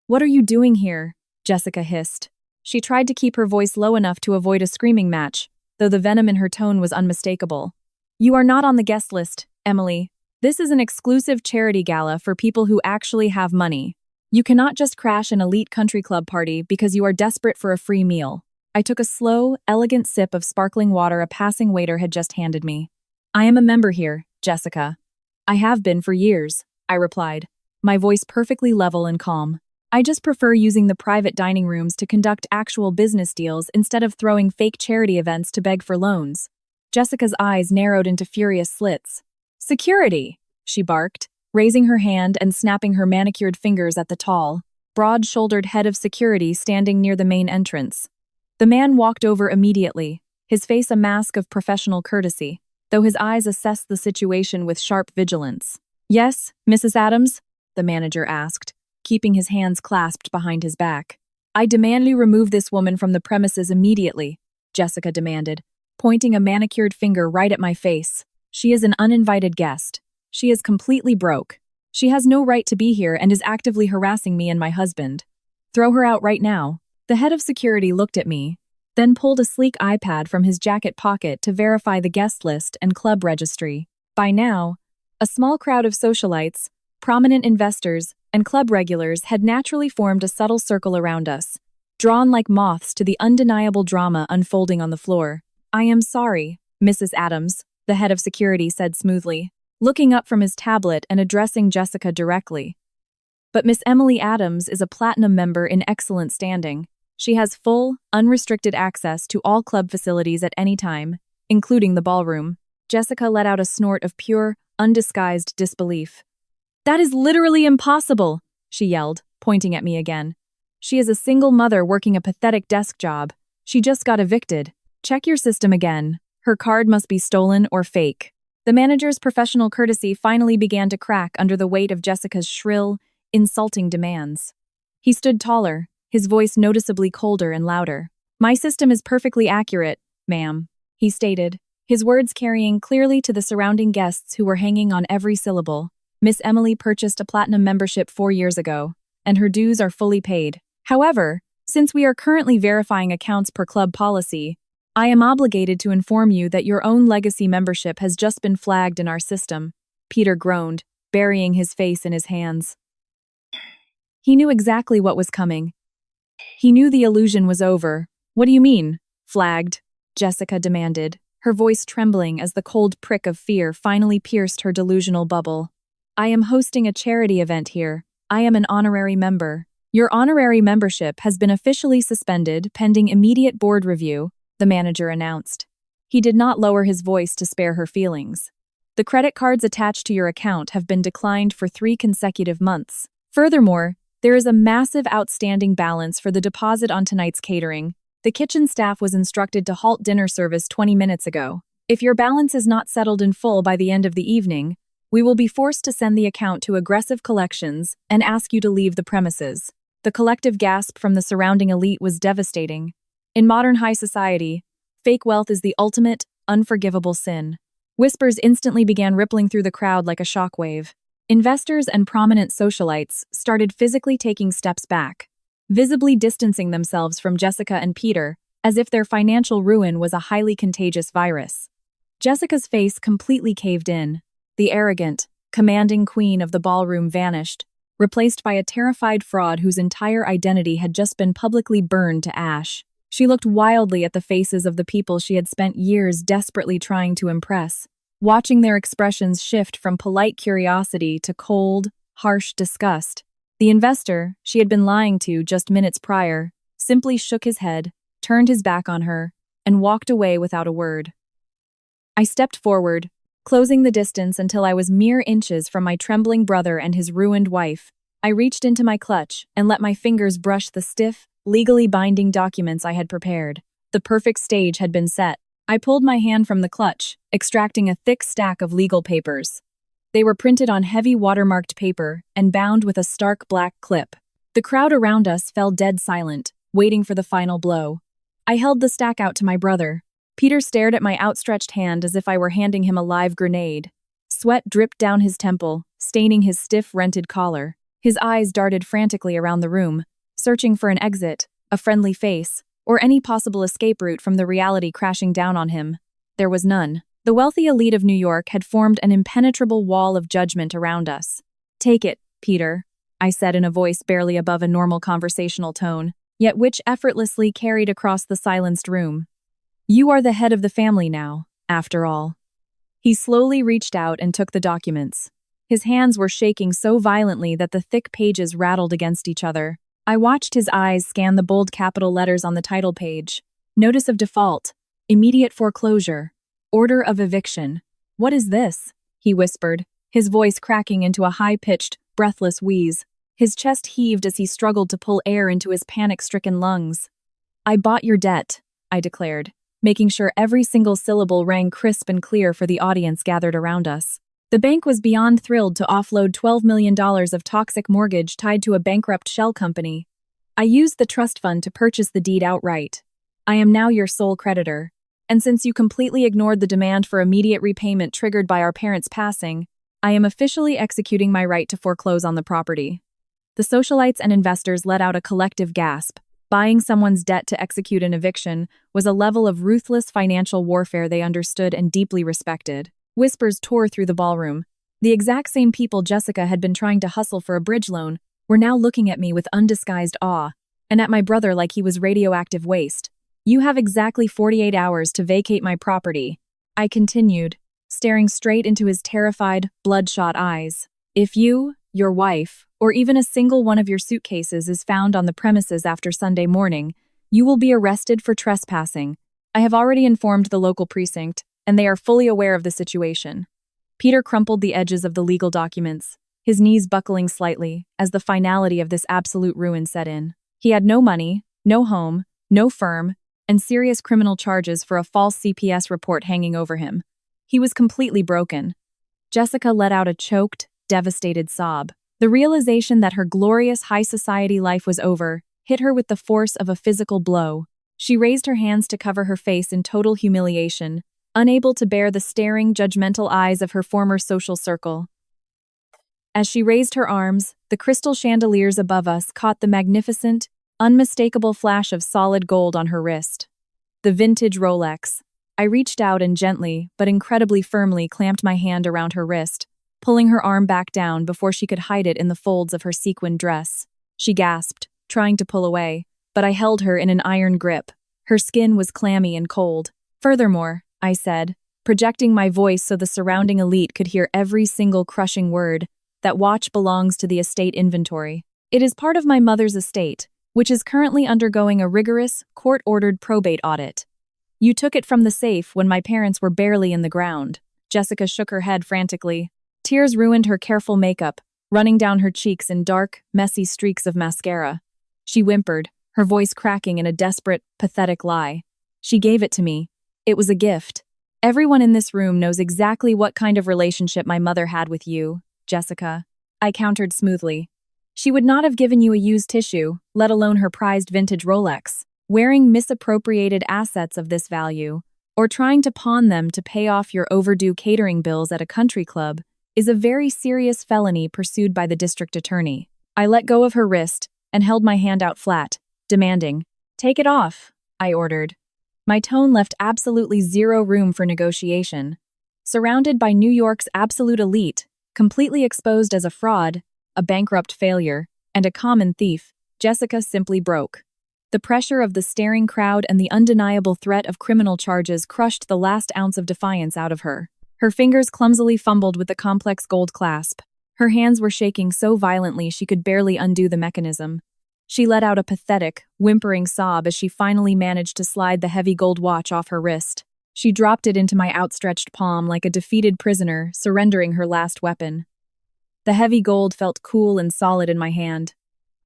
"What are you doing here?" Jessica hissed. She tried to keep her voice low enough to avoid a screaming match, though the venom in her tone was unmistakable. "You are not on the guest list, Emily. This is an exclusive charity gala for people who actually have money. You cannot just crash an elite country club party because you are desperate for a free meal." I took a slow, elegant sip of sparkling water a passing waiter had just handed me. "I am a member here, Jessica." "I have been for years," I replied, my voice perfectly level and calm. "I just prefer using the private dining rooms to conduct actual business deals instead of throwing fake charity events to beg for loans." Jessica's eyes narrowed into furious slits. "Security!" she barked, raising her hand and snapping her manicured fingers at the tall, broad-shouldered head of security standing near the main entrance. The man walked over immediately, his face a mask of professional courtesy, though his eyes assessed the situation with sharp vigilance. "Yes, Mrs. Adams?" the manager asked, keeping his hands clasped behind his back. "I demand you remove this woman from the premises immediately," Jessica demanded, pointing a manicured finger right at my face. "She is an uninvited guest. She is completely broke. She has no right to be here and is actively harassing me and my husband. Throw her out right now." The head of security looked at me, then pulled a sleek iPad from his jacket pocket to verify the guest list and club registry. By now, a small crowd of socialites, prominent investors, and club regulars had naturally formed a subtle circle around us, drawn like moths to the undeniable drama unfolding on the floor. "I am sorry," Mrs. Adams, the head of security, said smoothly, looking up from his tablet and addressing Jessica directly. "But Miss Emily Adams is a platinum member in excellent standing. She has full, unrestricted access to all club facilities at any time, including the ballroom." Jessica let out a snort of pure, undisguised disbelief. "That is literally impossible," she yelled, pointing at me again. "She is a single mother working a pathetic desk job. She just got evicted. Check your system again. Her card must be stolen or fake." The manager's professional courtesy finally began to crack under the weight of Jessica's shrill, insulting demands. He stood taller, his voice noticeably colder and louder. "My system is perfectly accurate, ma'am," he stated, his words carrying clearly to the surrounding guests who were hanging on every syllable. "Miss Emily purchased a platinum membership 4 years ago, and her dues are fully paid. However, since we are currently verifying accounts per club policy, I am obligated to inform you that your own legacy membership has just been flagged in our system." Peter groaned, burying his face in his hands. He knew exactly what was coming. He knew the illusion was over. "What do you mean, flagged?" Jessica demanded, her voice trembling as the cold prick of fear finally pierced her delusional bubble. "I am hosting a charity event here. I am an honorary member. Your honorary membership has been officially suspended pending immediate board review," the manager announced. He did not lower his voice to spare her feelings. "The credit cards attached to your account have been declined for 3 consecutive months. Furthermore, there is a massive outstanding balance for the deposit on tonight's catering. The kitchen staff was instructed to halt dinner service 20 minutes ago. If your balance is not settled in full by the end of the evening, we will be forced to send the account to aggressive collections and ask you to leave the premises." The collective gasp from the surrounding elite was devastating. In modern high society, fake wealth is the ultimate, unforgivable sin. Whispers instantly began rippling through the crowd like a shockwave. Investors and prominent socialites started physically taking steps back, visibly distancing themselves from Jessica and Peter, as if their financial ruin was a highly contagious virus. Jessica's face completely caved in. The arrogant, commanding queen of the ballroom vanished, replaced by a terrified fraud whose entire identity had just been publicly burned to ash. She looked wildly at the faces of the people she had spent years desperately trying to impress, watching their expressions shift from polite curiosity to cold, harsh disgust. The investor she had been lying to just minutes prior simply shook his head, turned his back on her, and walked away without a word. I stepped forward, closing the distance until I was mere inches from my trembling brother and his ruined wife. I reached into my clutch and let my fingers brush the stiff, legally binding documents I had prepared. The perfect stage had been set. I pulled my hand from the clutch, extracting a thick stack of legal papers. They were printed on heavy watermarked paper and bound with a stark black clip. The crowd around us fell dead silent, waiting for the final blow. I held the stack out to my brother. Peter stared at my outstretched hand as if I were handing him a live grenade. Sweat dripped down his temple, staining his stiff, rented collar. His eyes darted frantically around the room, searching for an exit, a friendly face, or any possible escape route from the reality crashing down on him. There was none. The wealthy elite of New York had formed an impenetrable wall of judgment around us. "Take it, Peter," I said in a voice barely above a normal conversational tone, yet which effortlessly carried across the silenced room. "You are the head of the family now, after all." He slowly reached out and took the documents. His hands were shaking so violently that the thick pages rattled against each other. I watched his eyes scan the bold capital letters on the title page. Notice of default, immediate foreclosure, order of eviction. "What is this?" he whispered, his voice cracking into a high-pitched, breathless wheeze. His chest heaved as he struggled to pull air into his panic-stricken lungs. "I bought your debt," I declared, making sure every single syllable rang crisp and clear for the audience gathered around us. The bank was beyond thrilled to offload $12 million of toxic mortgage tied to a bankrupt shell company. "I used the trust fund to purchase the deed outright. I am now your sole creditor. And since you completely ignored the demand for immediate repayment triggered by our parents' passing, I am officially executing my right to foreclose on the property." The socialites and investors let out a collective gasp, Buying someone's debt to execute an eviction was a level of ruthless financial warfare they understood and deeply respected. Whispers tore through the ballroom. The exact same people Jessica had been trying to hustle for a bridge loan were now looking at me with undisguised awe, and at my brother like he was radioactive waste. "You have exactly 48 hours to vacate my property," I continued, staring straight into his terrified, bloodshot eyes. "If you, your wife, or even a single one of your suitcases is found on the premises after Sunday morning, you will be arrested for trespassing. I have already informed the local precinct, and they are fully aware of the situation." Peter crumpled the edges of the legal documents, his knees buckling slightly as the finality of this absolute ruin set in. He had no money, no home, no firm, and serious criminal charges for a false CPS report hanging over him. He was completely broken. Jessica let out a choked, devastated sob. The realization that her glorious high society life was over hit her with the force of a physical blow. She raised her hands to cover her face in total humiliation, unable to bear the staring, judgmental eyes of her former social circle. As she raised her arms, the crystal chandeliers above us caught the magnificent, unmistakable flash of solid gold on her wrist. The vintage Rolex. I reached out and gently, but incredibly firmly, clamped my hand around her wrist, pulling her arm back down before she could hide it in the folds of her sequined dress. She gasped, trying to pull away, but I held her in an iron grip. Her skin was clammy and cold. "Furthermore," I said, projecting my voice so the surrounding elite could hear every single crushing word, "that watch belongs to the estate inventory. It is part of my mother's estate, which is currently undergoing a rigorous, court-ordered probate audit. You took it from the safe when my parents were barely in the ground." Jessica shook her head frantically. Tears ruined her careful makeup, running down her cheeks in dark, messy streaks of mascara. She whimpered, her voice cracking in a desperate, pathetic lie. "She gave it to me. It was a gift. Everyone in this room knows exactly what kind of relationship my mother had with you, Jessica," I countered smoothly. "She would not have given you a used tissue, let alone her prized vintage Rolex. Wearing misappropriated assets of this value, or trying to pawn them to pay off your overdue catering bills at a country club, is a very serious felony pursued by the district attorney." I let go of her wrist and held my hand out flat, demanding, "Take it off," I ordered. My tone left absolutely zero room for negotiation. Surrounded by New York's absolute elite, completely exposed as a fraud, a bankrupt failure, and a common thief, Jessica simply broke. The pressure of the staring crowd and the undeniable threat of criminal charges crushed the last ounce of defiance out of her. Her fingers clumsily fumbled with the complex gold clasp. Her hands were shaking so violently she could barely undo the mechanism. She let out a pathetic, whimpering sob as she finally managed to slide the heavy gold watch off her wrist. She dropped it into my outstretched palm like a defeated prisoner, surrendering her last weapon. The heavy gold felt cool and solid in my hand.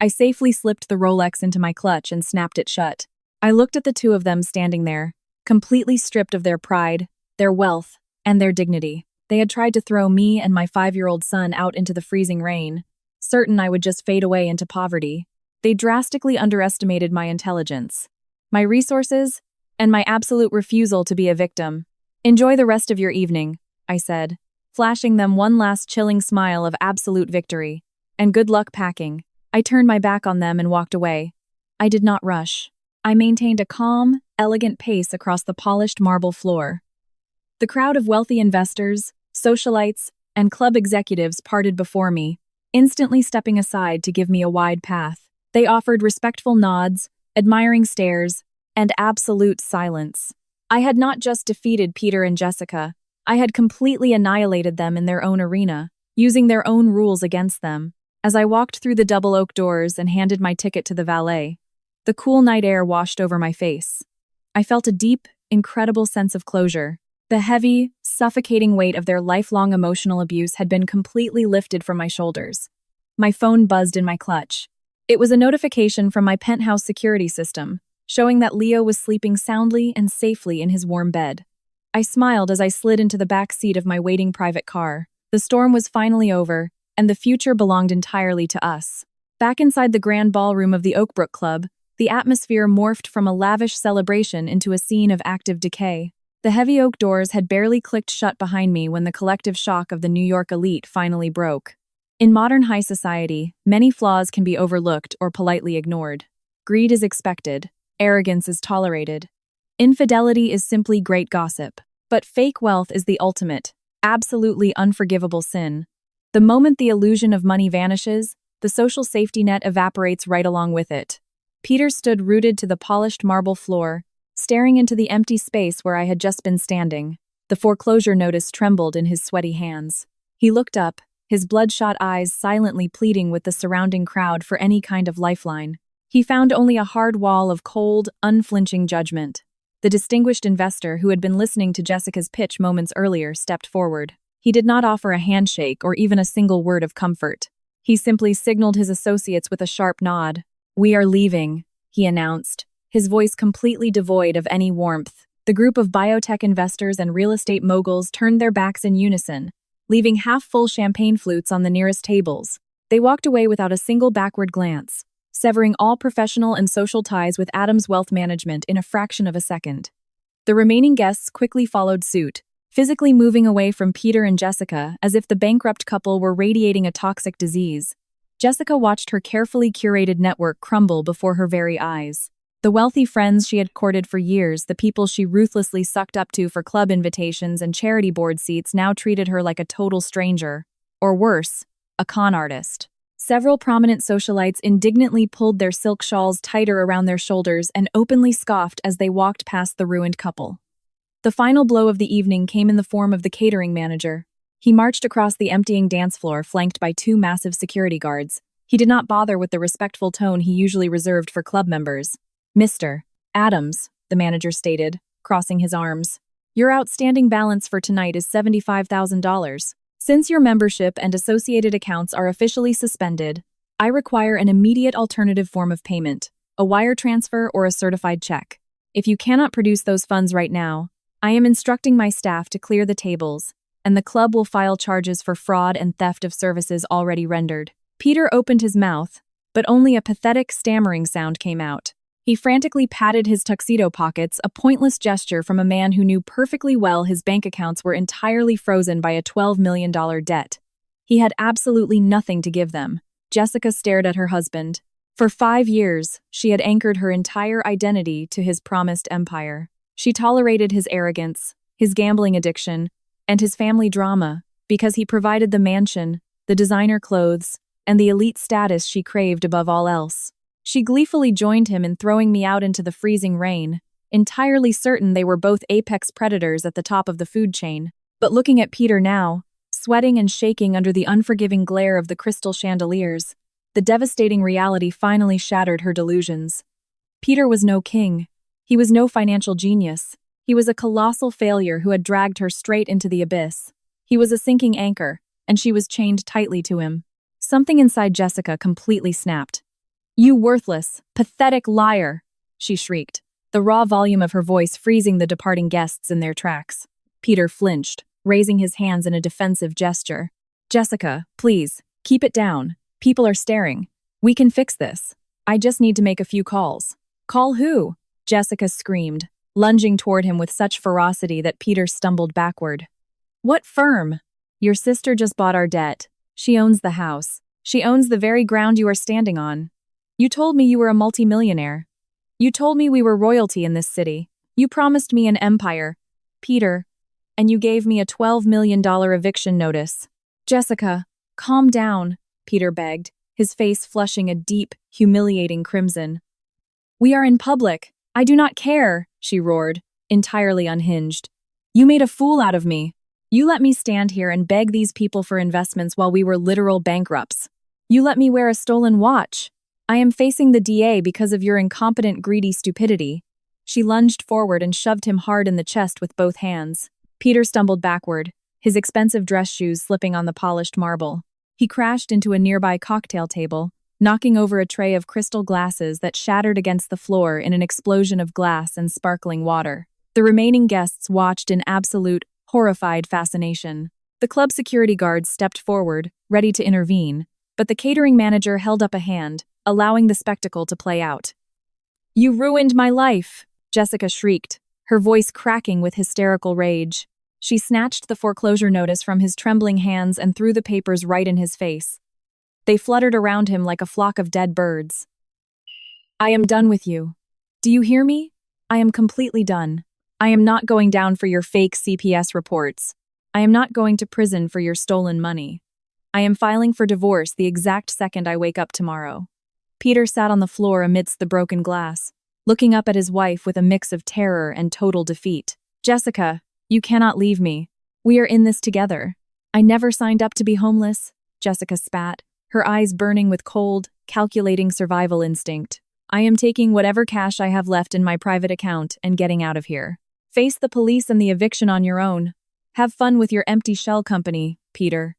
I safely slipped the Rolex into my clutch and snapped it shut. I looked at the two of them standing there, completely stripped of their pride, their wealth, and their dignity. They had tried to throw me and my 5-year-old son out into the freezing rain, certain I would just fade away into poverty. They drastically underestimated my intelligence, my resources, and my absolute refusal to be a victim. "Enjoy the rest of your evening," I said, flashing them one last chilling smile of absolute victory. "And good luck packing." I turned my back on them and walked away. I did not rush. I maintained a calm, elegant pace across the polished marble floor. The crowd of wealthy investors, socialites, and club executives parted before me, instantly stepping aside to give me a wide path. They offered respectful nods, admiring stares, and absolute silence. I had not just defeated Peter and Jessica, I had completely annihilated them in their own arena, using their own rules against them. As I walked through the double oak doors and handed my ticket to the valet, the cool night air washed over my face. I felt a deep, incredible sense of closure. The heavy, suffocating weight of their lifelong emotional abuse had been completely lifted from my shoulders. My phone buzzed in my clutch. It was a notification from my penthouse security system, showing that Leo was sleeping soundly and safely in his warm bed. I smiled as I slid into the back seat of my waiting private car. The storm was finally over, and the future belonged entirely to us. Back inside the grand ballroom of the Oakbrook Club, the atmosphere morphed from a lavish celebration into a scene of active decay. The heavy oak doors had barely clicked shut behind me when the collective shock of the New York elite finally broke. In modern high society, many flaws can be overlooked or politely ignored. Greed is expected. Arrogance is tolerated. Infidelity is simply great gossip. But fake wealth is the ultimate, absolutely unforgivable sin. The moment the illusion of money vanishes, the social safety net evaporates right along with it. Peter stood rooted to the polished marble floor, staring into the empty space where I had just been standing. The foreclosure notice trembled in his sweaty hands. He looked up, his bloodshot eyes silently pleading with the surrounding crowd for any kind of lifeline. He found only a hard wall of cold, unflinching judgment. The distinguished investor who had been listening to Jessica's pitch moments earlier stepped forward. He did not offer a handshake or even a single word of comfort. He simply signaled his associates with a sharp nod. "We are leaving," he announced, his voice completely devoid of any warmth. The group of biotech investors and real estate moguls turned their backs in unison, leaving half-full champagne flutes on the nearest tables. They walked away without a single backward glance, severing all professional and social ties with Adams Wealth Management in a fraction of a second. The remaining guests quickly followed suit, physically moving away from Peter and Jessica as if the bankrupt couple were radiating a toxic disease. Jessica watched her carefully curated network crumble before her very eyes. The wealthy friends she had courted for years, the people she ruthlessly sucked up to for club invitations and charity board seats, now treated her like a total stranger. Or worse, a con artist. Several prominent socialites indignantly pulled their silk shawls tighter around their shoulders and openly scoffed as they walked past the ruined couple. The final blow of the evening came in the form of the catering manager. He marched across the emptying dance floor, flanked by two massive security guards. He did not bother with the respectful tone he usually reserved for club members. "Mr. Adams," the manager stated, crossing his arms, "your outstanding balance for tonight is $75,000. Since your membership and associated accounts are officially suspended, I require an immediate alternative form of payment, a wire transfer or a certified check. If you cannot produce those funds right now, I am instructing my staff to clear the tables, and the club will file charges for fraud and theft of services already rendered." Peter opened his mouth, but only a pathetic stammering sound came out. He frantically patted his tuxedo pockets, a pointless gesture from a man who knew perfectly well his bank accounts were entirely frozen by a $12 million debt. He had absolutely nothing to give them. Jessica stared at her husband. For 5 years, she had anchored her entire identity to his promised empire. She tolerated his arrogance, his gambling addiction, and his family drama because he provided the mansion, the designer clothes, and the elite status she craved above all else. She gleefully joined him in throwing me out into the freezing rain, entirely certain they were both apex predators at the top of the food chain. But looking at Peter now, sweating and shaking under the unforgiving glare of the crystal chandeliers, the devastating reality finally shattered her delusions. Peter was no king. He was no financial genius. He was a colossal failure who had dragged her straight into the abyss. He was a sinking anchor, and she was chained tightly to him. Something inside Jessica completely snapped. "You worthless, pathetic liar!" she shrieked, the raw volume of her voice freezing the departing guests in their tracks. Peter flinched, raising his hands in a defensive gesture. "Jessica, please, keep it down. People are staring. We can fix this. I just need to make a few calls." "Call who?" Jessica screamed, lunging toward him with such ferocity that Peter stumbled backward. "What firm?" "Your sister just bought our debt. She owns the house. She owns the very ground you are standing on. You told me you were a multimillionaire. You told me we were royalty in this city. You promised me an empire, Peter, and you gave me a $12 million eviction notice." "Jessica, calm down," Peter begged, his face flushing a deep, humiliating crimson. "We are in public. I do not care," she roared, entirely unhinged. "You made a fool out of me. You let me stand here and beg these people for investments while we were literal bankrupts. You let me wear a stolen watch. I am facing the DA because of your incompetent, greedy stupidity." She lunged forward and shoved him hard in the chest with both hands. Peter stumbled backward, his expensive dress shoes slipping on the polished marble. He crashed into a nearby cocktail table, knocking over a tray of crystal glasses that shattered against the floor in an explosion of glass and sparkling water. The remaining guests watched in absolute, horrified fascination. The club security guards stepped forward, ready to intervene, but the catering manager held up a hand, allowing the spectacle to play out. "You ruined my life!" Jessica shrieked, her voice cracking with hysterical rage. She snatched the foreclosure notice from his trembling hands and threw the papers right in his face. They fluttered around him like a flock of dead birds. I am done with you. Do you hear me? I am completely done. I am not going down for your fake CPS reports. I am not going to prison for your stolen money. I am filing for divorce the exact second I wake up tomorrow. Peter sat on the floor amidst the broken glass, looking up at his wife with a mix of terror and total defeat. Jessica, you cannot leave me. We are in this together. I never signed up to be homeless, Jessica spat, her eyes burning with cold, calculating survival instinct. I am taking whatever cash I have left in my private account and getting out of here. Face the police and the eviction on your own. Have fun with your empty shell company, Peter.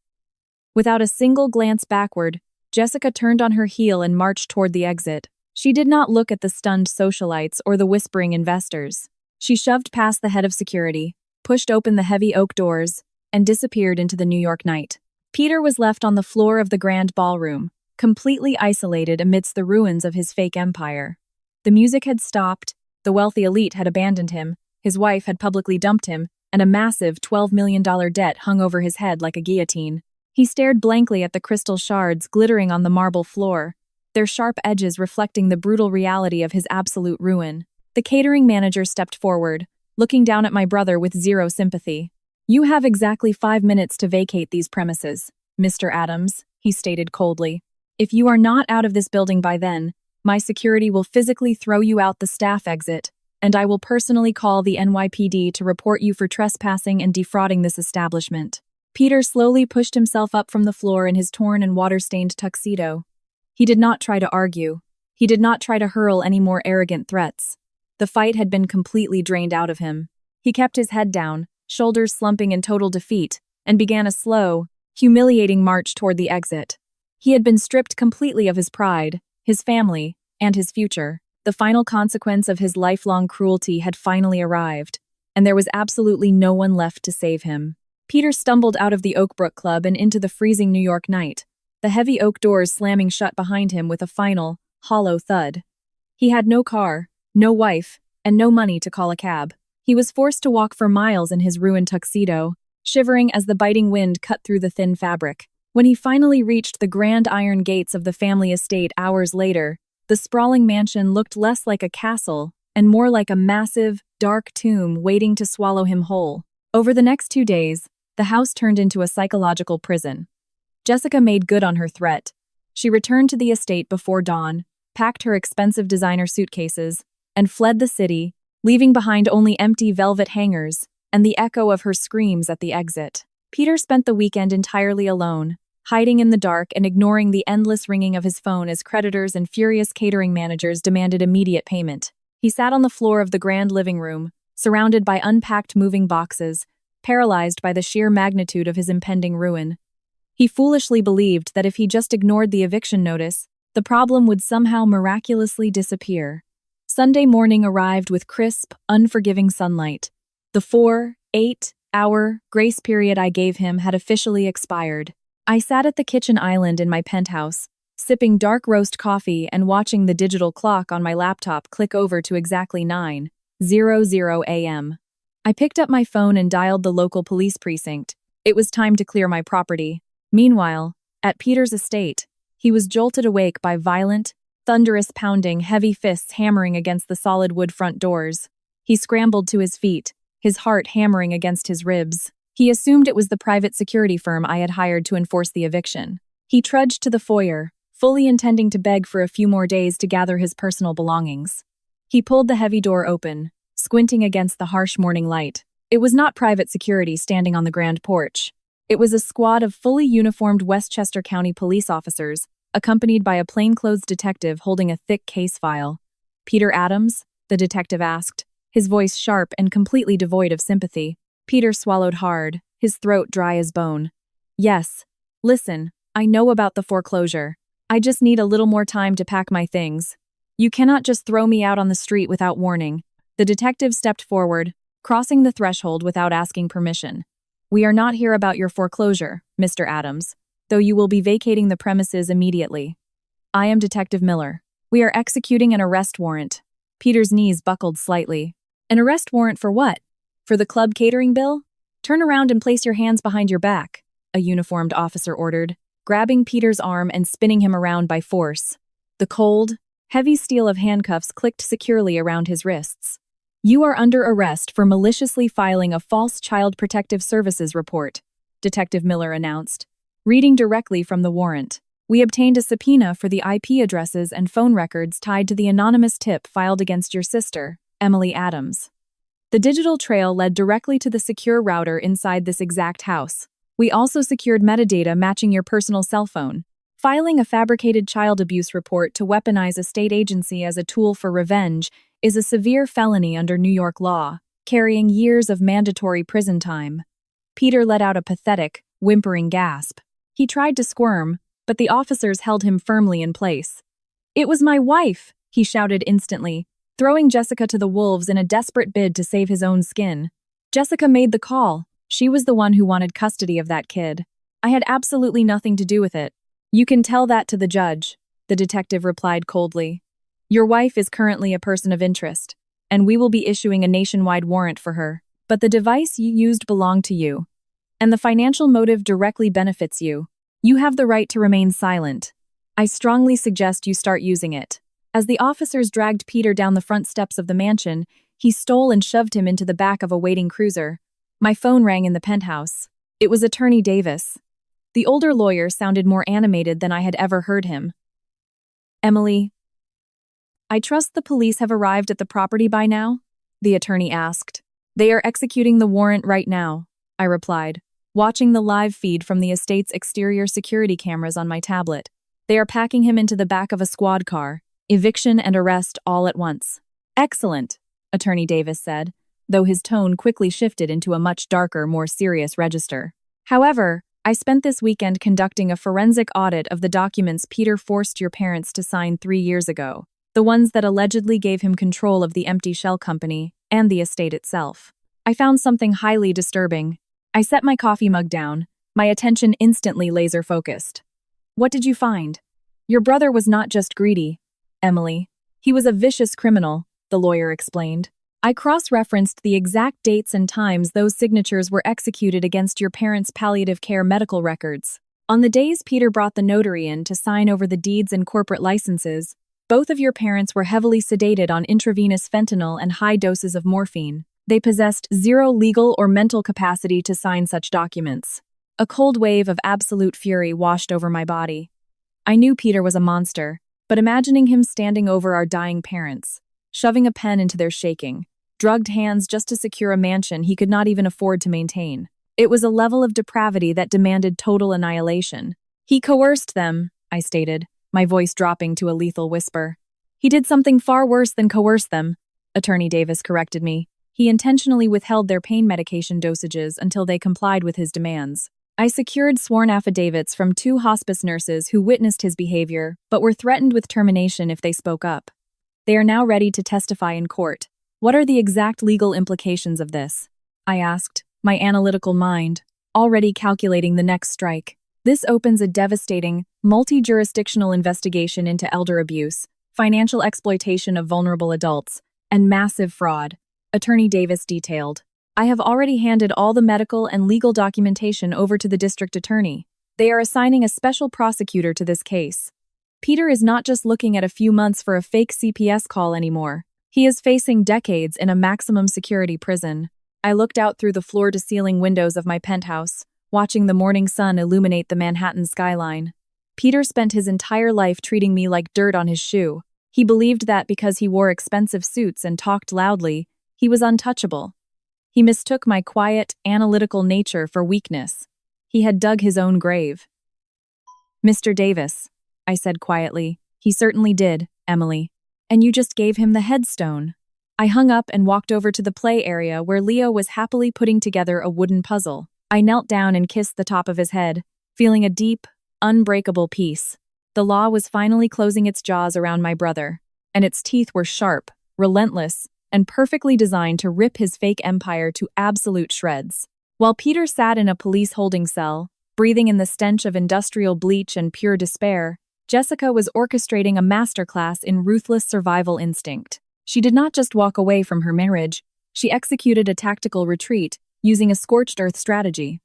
Without a single glance backward, Jessica turned on her heel and marched toward the exit. She did not look at the stunned socialites or the whispering investors. She shoved past the head of security, pushed open the heavy oak doors, and disappeared into the New York night. Peter was left on the floor of the grand ballroom, completely isolated amidst the ruins of his fake empire. The music had stopped, the wealthy elite had abandoned him, his wife had publicly dumped him, and a massive $12 million debt hung over his head like a guillotine. He stared blankly at the crystal shards glittering on the marble floor, their sharp edges reflecting the brutal reality of his absolute ruin. The catering manager stepped forward, looking down at my brother with zero sympathy. You have exactly 5 minutes to vacate these premises, Mr. Adams, he stated coldly. If you are not out of this building by then, my security will physically throw you out the staff exit, and I will personally call the NYPD to report you for trespassing and defrauding this establishment. Peter slowly pushed himself up from the floor in his torn and water-stained tuxedo. He did not try to argue. He did not try to hurl any more arrogant threats. The fight had been completely drained out of him. He kept his head down, shoulders slumping in total defeat, and began a slow, humiliating march toward the exit. He had been stripped completely of his pride, his family, and his future. The final consequence of his lifelong cruelty had finally arrived, and there was absolutely no one left to save him. Peter stumbled out of the Oakbrook Club and into the freezing New York night, the heavy oak doors slamming shut behind him with a final, hollow thud. He had no car, no wife, and no money to call a cab. He was forced to walk for miles in his ruined tuxedo, shivering as the biting wind cut through the thin fabric. When he finally reached the grand iron gates of the family estate hours later, the sprawling mansion looked less like a castle and more like a massive, dark tomb waiting to swallow him whole. Over the next 2 days, the house turned into a psychological prison. Jessica made good on her threat. She returned to the estate before dawn, packed her expensive designer suitcases, and fled the city, leaving behind only empty velvet hangers and the echo of her screams at the exit. Peter spent the weekend entirely alone, hiding in the dark and ignoring the endless ringing of his phone as creditors and furious catering managers demanded immediate payment. He sat on the floor of the grand living room, surrounded by unpacked moving boxes, paralyzed by the sheer magnitude of his impending ruin. He foolishly believed that if he just ignored the eviction notice, the problem would somehow miraculously disappear. Sunday morning arrived with crisp, unforgiving sunlight. The 4-8-hour grace period I gave him had officially expired. I sat at the kitchen island in my penthouse, sipping dark roast coffee and watching the digital clock on my laptop click over to exactly 9:00 a.m. I picked up my phone and dialed the local police precinct. It was time to clear my property. Meanwhile, at Peter's estate, he was jolted awake by violent, thunderous pounding, heavy fists hammering against the solid wood front doors. He scrambled to his feet, his heart hammering against his ribs. He assumed it was the private security firm I had hired to enforce the eviction. He trudged to the foyer, fully intending to beg for a few more days to gather his personal belongings. He pulled the heavy door open, squinting against the harsh morning light. It was not private security standing on the grand porch. It was a squad of fully uniformed Westchester County police officers, accompanied by a plainclothes detective holding a thick case file. "Peter Adams?" the detective asked, his voice sharp and completely devoid of sympathy. Peter swallowed hard, his throat dry as bone. "Yes. Listen, I know about the foreclosure. I just need a little more time to pack my things. You cannot just throw me out on the street without warning." The detective stepped forward, crossing the threshold without asking permission. "We are not here about your foreclosure, Mr. Adams, though you will be vacating the premises immediately. I am Detective Miller. We are executing an arrest warrant." Peter's knees buckled slightly. "An arrest warrant for what? For the club catering bill? Turn around and place your hands behind your back," a uniformed officer ordered, grabbing Peter's arm and spinning him around by force. The cold, Heavy steel of handcuffs clicked securely around his wrists. "You are under arrest for maliciously filing a false Child Protective Services report," Detective Miller announced, reading directly from the warrant. "We obtained a subpoena for the IP addresses and phone records tied to the anonymous tip filed against your sister, Emily Adams. The digital trail led directly to the secure router inside this exact house. We also secured metadata matching your personal cell phone. Filing a fabricated child abuse report to weaponize a state agency as a tool for revenge is a severe felony under New York law, carrying years of mandatory prison time." Peter let out a pathetic, whimpering gasp. He tried to squirm, but the officers held him firmly in place. "It was my wife!" he shouted instantly, throwing Jessica to the wolves in a desperate bid to save his own skin. "Jessica made the call. She was the one who wanted custody of that kid. I had absolutely nothing to do with it." "You can tell that to the judge," the detective replied coldly. "Your wife is currently a person of interest, and we will be issuing a nationwide warrant for her. But the device you used belonged to you, and the financial motive directly benefits you. You have the right to remain silent. I strongly suggest you start using it." As the officers dragged Peter down the front steps of the mansion, he stole and shoved him into the back of a waiting cruiser. My phone rang in the penthouse. It was Attorney Davis. The older lawyer sounded more animated than I had ever heard him. "Emily, I trust the police have arrived at the property by now?" the attorney asked. "They are executing the warrant right now," I replied, watching the live feed from the estate's exterior security cameras on my tablet. "They are packing him into the back of a squad car. Eviction and arrest all at once." "Excellent," Attorney Davis said, though his tone quickly shifted into a much darker, more serious register. "However, I spent this weekend conducting a forensic audit of the documents Peter forced your parents to sign 3 years ago, the ones that allegedly gave him control of the Empty Shell Company and the estate itself. I found something highly disturbing." I set my coffee mug down, my attention instantly laser-focused. "What did you find?" "Your brother was not just greedy, Emily. He was a vicious criminal," the lawyer explained. "I cross-referenced the exact dates and times those signatures were executed against your parents' palliative care medical records. On the days Peter brought the notary in to sign over the deeds and corporate licenses, both of your parents were heavily sedated on intravenous fentanyl and high doses of morphine. They possessed zero legal or mental capacity to sign such documents." A cold wave of absolute fury washed over my body. I knew Peter was a monster, but imagining him standing over our dying parents, shoving a pen into their shaking, drugged hands just to secure a mansion he could not even afford to maintain. It was a level of depravity that demanded total annihilation. "He coerced them," I stated, my voice dropping to a lethal whisper. "He did something far worse than coerce them," Attorney Davis corrected me. "He intentionally withheld their pain medication dosages until they complied with his demands." I secured sworn affidavits from 2 hospice nurses who witnessed his behavior, but were threatened with termination if they spoke up. They are now ready to testify in court. "What are the exact legal implications of this?" I asked, my analytical mind already calculating the next strike. "This opens a devastating, multi-jurisdictional investigation into elder abuse, financial exploitation of vulnerable adults, and massive fraud," Attorney Davis detailed. "I have already handed all the medical and legal documentation over to the district attorney. They are assigning a special prosecutor to this case. Peter is not just looking at a few months for a fake CPS call anymore. He is facing decades in a maximum security prison." I looked out through the floor-to-ceiling windows of my penthouse, watching the morning sun illuminate the Manhattan skyline. Peter spent his entire life treating me like dirt on his shoe. He believed that because he wore expensive suits and talked loudly, he was untouchable. He mistook my quiet, analytical nature for weakness. He had dug his own grave. "Mr. Davis," I said quietly, "he certainly did, Emily. And you just gave him the headstone." I hung up and walked over to the play area where Leo was happily putting together a wooden puzzle. I knelt down and kissed the top of his head, feeling a deep, unbreakable peace. The law was finally closing its jaws around my brother, and its teeth were sharp, relentless, and perfectly designed to rip his fake empire to absolute shreds. While Peter sat in a police holding cell, breathing in the stench of industrial bleach and pure despair, Jessica was orchestrating a masterclass in ruthless survival instinct. She did not just walk away from her marriage, she executed a tactical retreat, using a scorched earth strategy.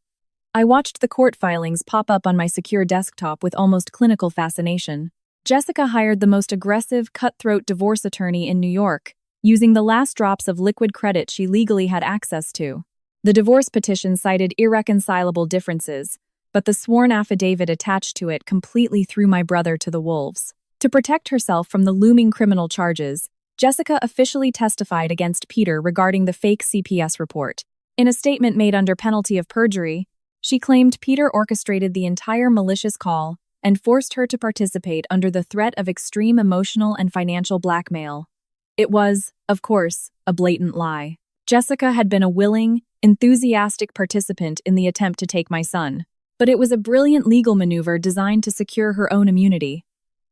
I watched the court filings pop up on my secure desktop with almost clinical fascination. Jessica hired the most aggressive, cutthroat divorce attorney in New York, using the last drops of liquid credit she legally had access to. The divorce petition cited irreconcilable differences, but the sworn affidavit attached to it completely threw my brother to the wolves. To protect herself from the looming criminal charges, Jessica officially testified against Peter regarding the fake CPS report. In a statement made under penalty of perjury, she claimed Peter orchestrated the entire malicious call and forced her to participate under the threat of extreme emotional and financial blackmail. It was, of course, a blatant lie. Jessica had been a willing, enthusiastic participant in the attempt to take my son, but it was a brilliant legal maneuver designed to secure her own immunity.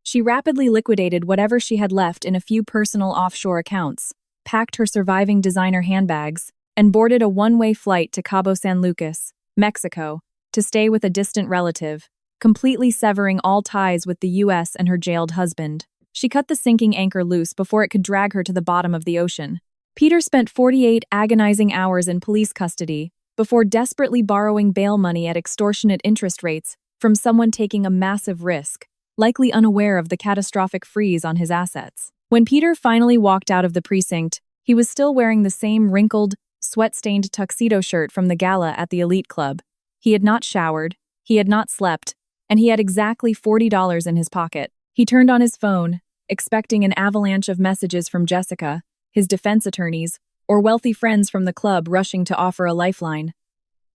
She rapidly liquidated whatever she had left in a few personal offshore accounts, packed her surviving designer handbags, and boarded a one-way flight to Cabo San Lucas, Mexico, to stay with a distant relative, completely severing all ties with the U.S. and her jailed husband. She cut the sinking anchor loose before it could drag her to the bottom of the ocean. Peter spent 48 agonizing hours in police custody before desperately borrowing bail money at extortionate interest rates from someone taking a massive risk, likely unaware of the catastrophic freeze on his assets. When Peter finally walked out of the precinct, he was still wearing the same wrinkled, sweat-stained tuxedo shirt from the gala at the Elite Club. He had not showered, he had not slept, and he had exactly $40 in his pocket. He turned on his phone, expecting an avalanche of messages from Jessica, his defense attorneys, or wealthy friends from the club rushing to offer a lifeline.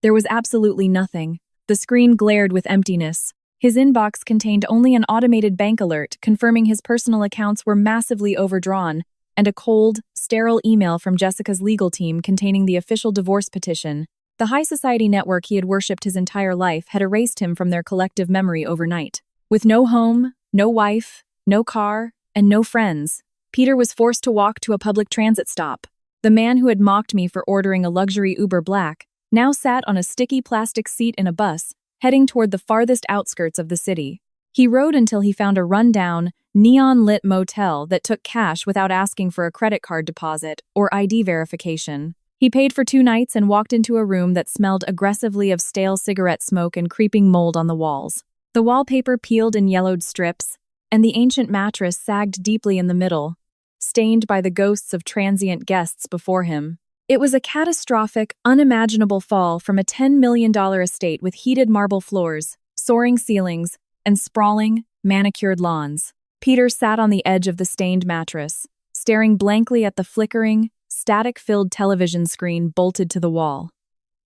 There was absolutely nothing. The screen glared with emptiness. His inbox contained only an automated bank alert confirming his personal accounts were massively overdrawn, and a cold, sterile email from Jessica's legal team containing the official divorce petition. The high society network he had worshipped his entire life had erased him from their collective memory overnight. With no home, no wife, no car, and no friends, Peter was forced to walk to a public transit stop. The man who had mocked me for ordering a luxury Uber Black now sat on a sticky plastic seat in a bus, heading toward the farthest outskirts of the city. He rode until he found a run-down, neon-lit motel that took cash without asking for a credit card deposit or ID verification. He paid for 2 nights and walked into a room that smelled aggressively of stale cigarette smoke and creeping mold on the walls. The wallpaper peeled in yellowed strips, and the ancient mattress sagged deeply in the middle, stained by the ghosts of transient guests before him. It was a catastrophic, unimaginable fall from a $10 million estate with heated marble floors, soaring ceilings, and sprawling, manicured lawns. Peter sat on the edge of the stained mattress, staring blankly at the flickering, static-filled television screen bolted to the wall.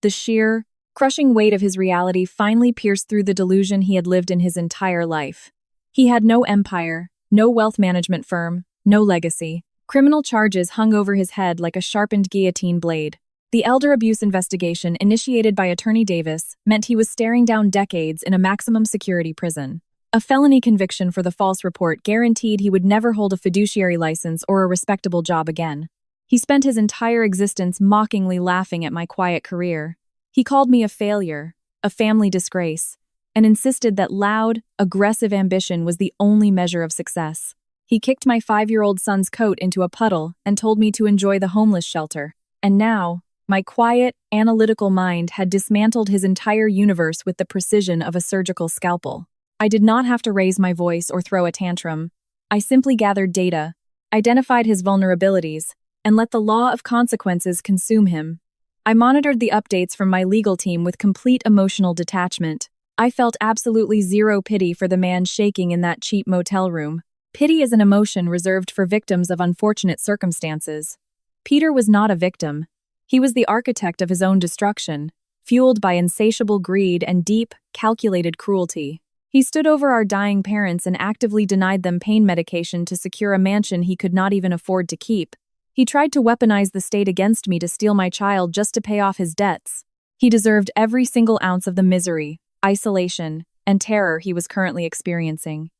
The sheer, crushing weight of his reality finally pierced through the delusion he had lived in his entire life. He had no empire, no wealth management firm, no legacy. Criminal charges hung over his head like a sharpened guillotine blade. The elder abuse investigation initiated by Attorney Davis meant he was staring down decades in a maximum security prison. A felony conviction for the false report guaranteed he would never hold a fiduciary license or a respectable job again. He spent his entire existence mockingly laughing at my quiet career. He called me a failure, a family disgrace, and insisted that loud, aggressive ambition was the only measure of success. He kicked my 5-year-old son's coat into a puddle and told me to enjoy the homeless shelter. And now, my quiet, analytical mind had dismantled his entire universe with the precision of a surgical scalpel. I did not have to raise my voice or throw a tantrum. I simply gathered data, identified his vulnerabilities, and let the law of consequences consume him. I monitored the updates from my legal team with complete emotional detachment. I felt absolutely zero pity for the man shaking in that cheap motel room. Pity is an emotion reserved for victims of unfortunate circumstances. Peter was not a victim. He was the architect of his own destruction, fueled by insatiable greed and deep, calculated cruelty. He stood over our dying parents and actively denied them pain medication to secure a mansion he could not even afford to keep. He tried to weaponize the state against me to steal my child just to pay off his debts. He deserved every single ounce of the misery, isolation, and terror he was currently experiencing.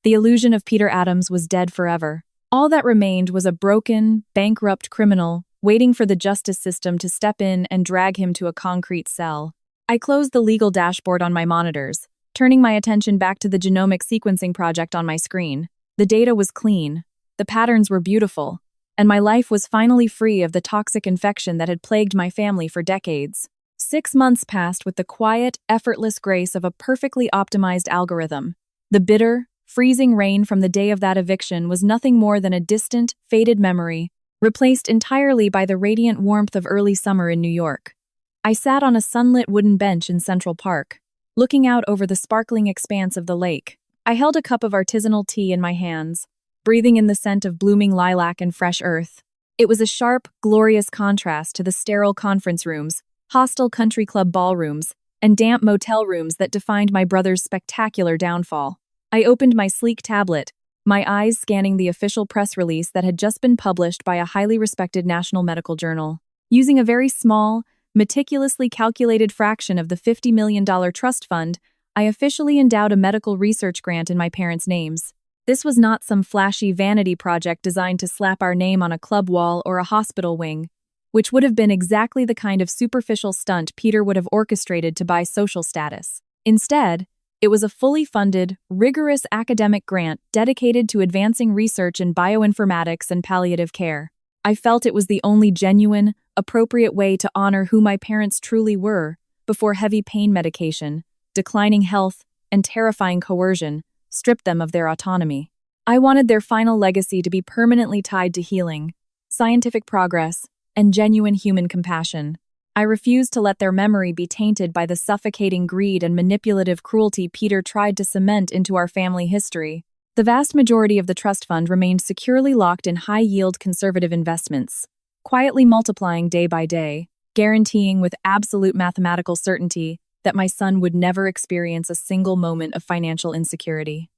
The illusion of Peter Adams was dead forever. All that remained was a broken, bankrupt criminal waiting for the justice system to step in and drag him to a concrete cell. I closed the legal dashboard on my monitors, turning my attention back to the genomic sequencing project on my screen. The data was clean, the patterns were beautiful, and my life was finally free of the toxic infection that had plagued my family for decades. 6 months passed with the quiet, effortless grace of a perfectly optimized algorithm. The bitter, freezing rain from the day of that eviction was nothing more than a distant, faded memory, replaced entirely by the radiant warmth of early summer in New York. I sat on a sunlit wooden bench in Central Park, looking out over the sparkling expanse of the lake. I held a cup of artisanal tea in my hands, breathing in the scent of blooming lilac and fresh earth. It was a sharp, glorious contrast to the sterile conference rooms, hostile country club ballrooms, and damp motel rooms that defined my brother's spectacular downfall. I opened my sleek tablet, my eyes scanning the official press release that had just been published by a highly respected national medical journal. Using a very small, meticulously calculated fraction of the $50 million trust fund, I officially endowed a medical research grant in my parents' names. This was not some flashy vanity project designed to slap our name on a club wall or a hospital wing, which would have been exactly the kind of superficial stunt Peter would have orchestrated to buy social status. Instead, it was a fully funded, rigorous academic grant dedicated to advancing research in bioinformatics and palliative care. I felt it was the only genuine, appropriate way to honor who my parents truly were before heavy pain medication, declining health, and terrifying coercion stripped them of their autonomy. I wanted their final legacy to be permanently tied to healing, scientific progress, and genuine human compassion. I refused to let their memory be tainted by the suffocating greed and manipulative cruelty Peter tried to cement into our family history. The vast majority of the trust fund remained securely locked in high-yield conservative investments, quietly multiplying day by day, guaranteeing with absolute mathematical certainty that my son would never experience a single moment of financial insecurity.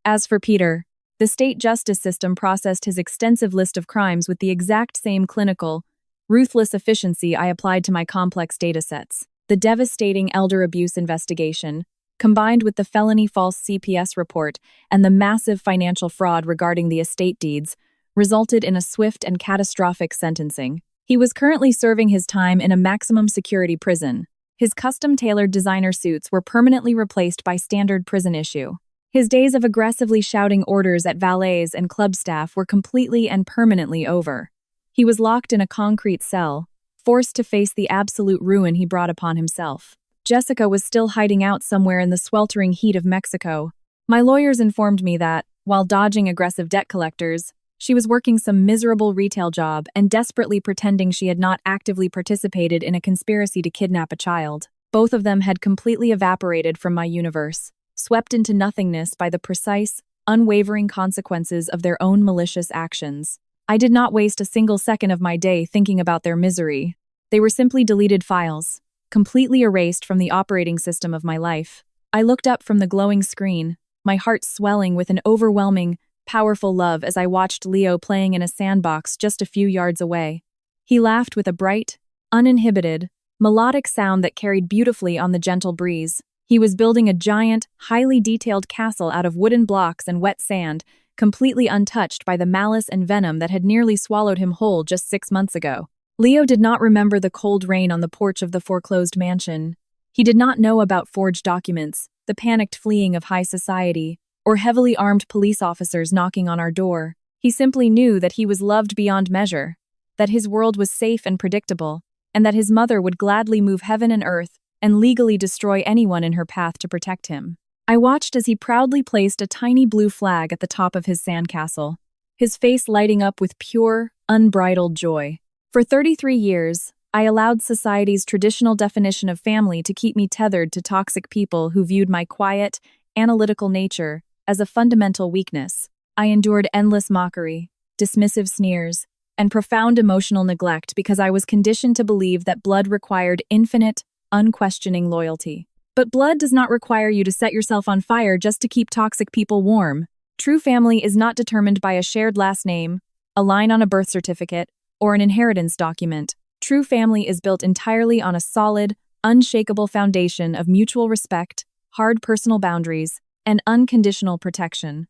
As for Peter, the state justice system processed his extensive list of crimes with the exact same clinical, ruthless efficiency I applied to my complex datasets. The devastating elder abuse investigation, combined with the felony false CPS report and the massive financial fraud regarding the estate deeds, resulted in a swift and catastrophic sentencing. He was currently serving his time in a maximum security prison. His custom-tailored designer suits were permanently replaced by standard prison issue. His days of aggressively shouting orders at valets and club staff were completely and permanently over. He was locked in a concrete cell, forced to face the absolute ruin he brought upon himself. Jessica was still hiding out somewhere in the sweltering heat of Mexico. My lawyers informed me that, while dodging aggressive debt collectors, she was working some miserable retail job and desperately pretending she had not actively participated in a conspiracy to kidnap a child. Both of them had completely evaporated from my universe, swept into nothingness by the precise, unwavering consequences of their own malicious actions. I did not waste a single second of my day thinking about their misery. They were simply deleted files, completely erased from the operating system of my life. I looked up from the glowing screen, my heart swelling with an overwhelming, powerful love as I watched Leo playing in a sandbox just a few yards away. He laughed with a bright, uninhibited, melodic sound that carried beautifully on the gentle breeze. He was building a giant, highly detailed castle out of wooden blocks and wet sand, completely untouched by the malice and venom that had nearly swallowed him whole just 6 months ago. Leo did not remember the cold rain on the porch of the foreclosed mansion. He did not know about forged documents, the panicked fleeing of high society, or heavily armed police officers knocking on our door. He simply knew that he was loved beyond measure, that his world was safe and predictable, and that his mother would gladly move heaven and earth and legally destroy anyone in her path to protect him. I watched as he proudly placed a tiny blue flag at the top of his sandcastle, his face lighting up with pure, unbridled joy. For 33 years, I allowed society's traditional definition of family to keep me tethered to toxic people who viewed my quiet, analytical nature as a fundamental weakness. I endured endless mockery, dismissive sneers, and profound emotional neglect because I was conditioned to believe that blood required infinite, unquestioning loyalty. But blood does not require you to set yourself on fire just to keep toxic people warm. True family is not determined by a shared last name, a line on a birth certificate, or an inheritance document. True family is built entirely on a solid, unshakable foundation of mutual respect, hard personal boundaries, and unconditional protection.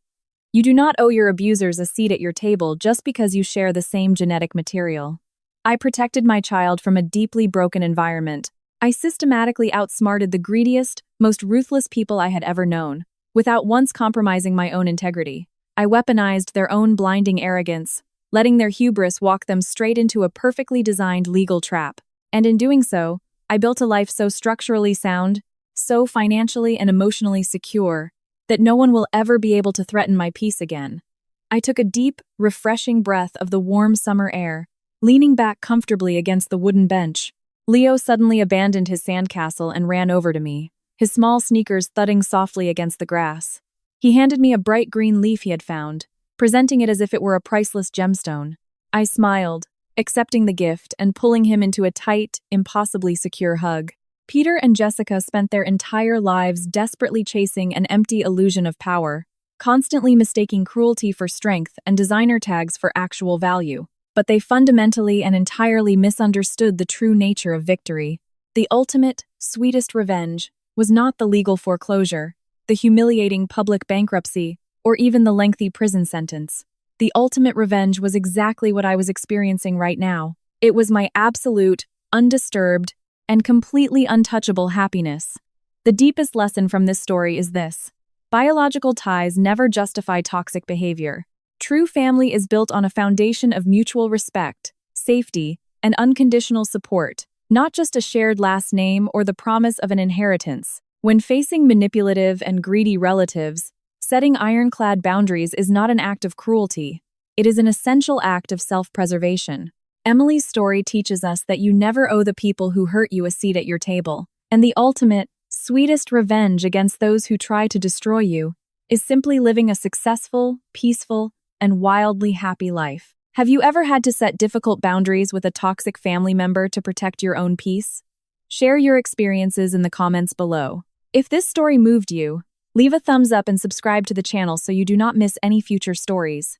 You do not owe your abusers a seat at your table just because you share the same genetic material. I protected my child from a deeply broken environment. I systematically outsmarted the greediest, most ruthless people I had ever known, without once compromising my own integrity. I weaponized their own blinding arrogance, letting their hubris walk them straight into a perfectly designed legal trap. And in doing so, I built a life so structurally sound, so financially and emotionally secure, that no one will ever be able to threaten my peace again. I took a deep, refreshing breath of the warm summer air, leaning back comfortably against the wooden bench. Leo suddenly abandoned his sandcastle and ran over to me, his small sneakers thudding softly against the grass. He handed me a bright green leaf he had found, presenting it as if it were a priceless gemstone. I smiled, accepting the gift and pulling him into a tight, impossibly secure hug. Peter and Jessica spent their entire lives desperately chasing an empty illusion of power, constantly mistaking cruelty for strength and designer tags for actual value. But they fundamentally and entirely misunderstood the true nature of victory. The ultimate, sweetest revenge was not the legal foreclosure, the humiliating public bankruptcy, or even the lengthy prison sentence. The ultimate revenge was exactly what I was experiencing right now. It was my absolute, undisturbed, and completely untouchable happiness. The deepest lesson from this story is this: biological ties never justify toxic behavior. True family is built on a foundation of mutual respect, safety, and unconditional support, not just a shared last name or the promise of an inheritance. When facing manipulative and greedy relatives, setting ironclad boundaries is not an act of cruelty. It is an essential act of self-preservation. Emily's story teaches us that you never owe the people who hurt you a seat at your table, and the ultimate, sweetest revenge against those who try to destroy you is simply living a successful, peaceful, and wildly happy life. Have you ever had to set difficult boundaries with a toxic family member to protect your own peace? Share your experiences in the comments below. If this story moved you, leave a thumbs up and subscribe to the channel so you do not miss any future stories.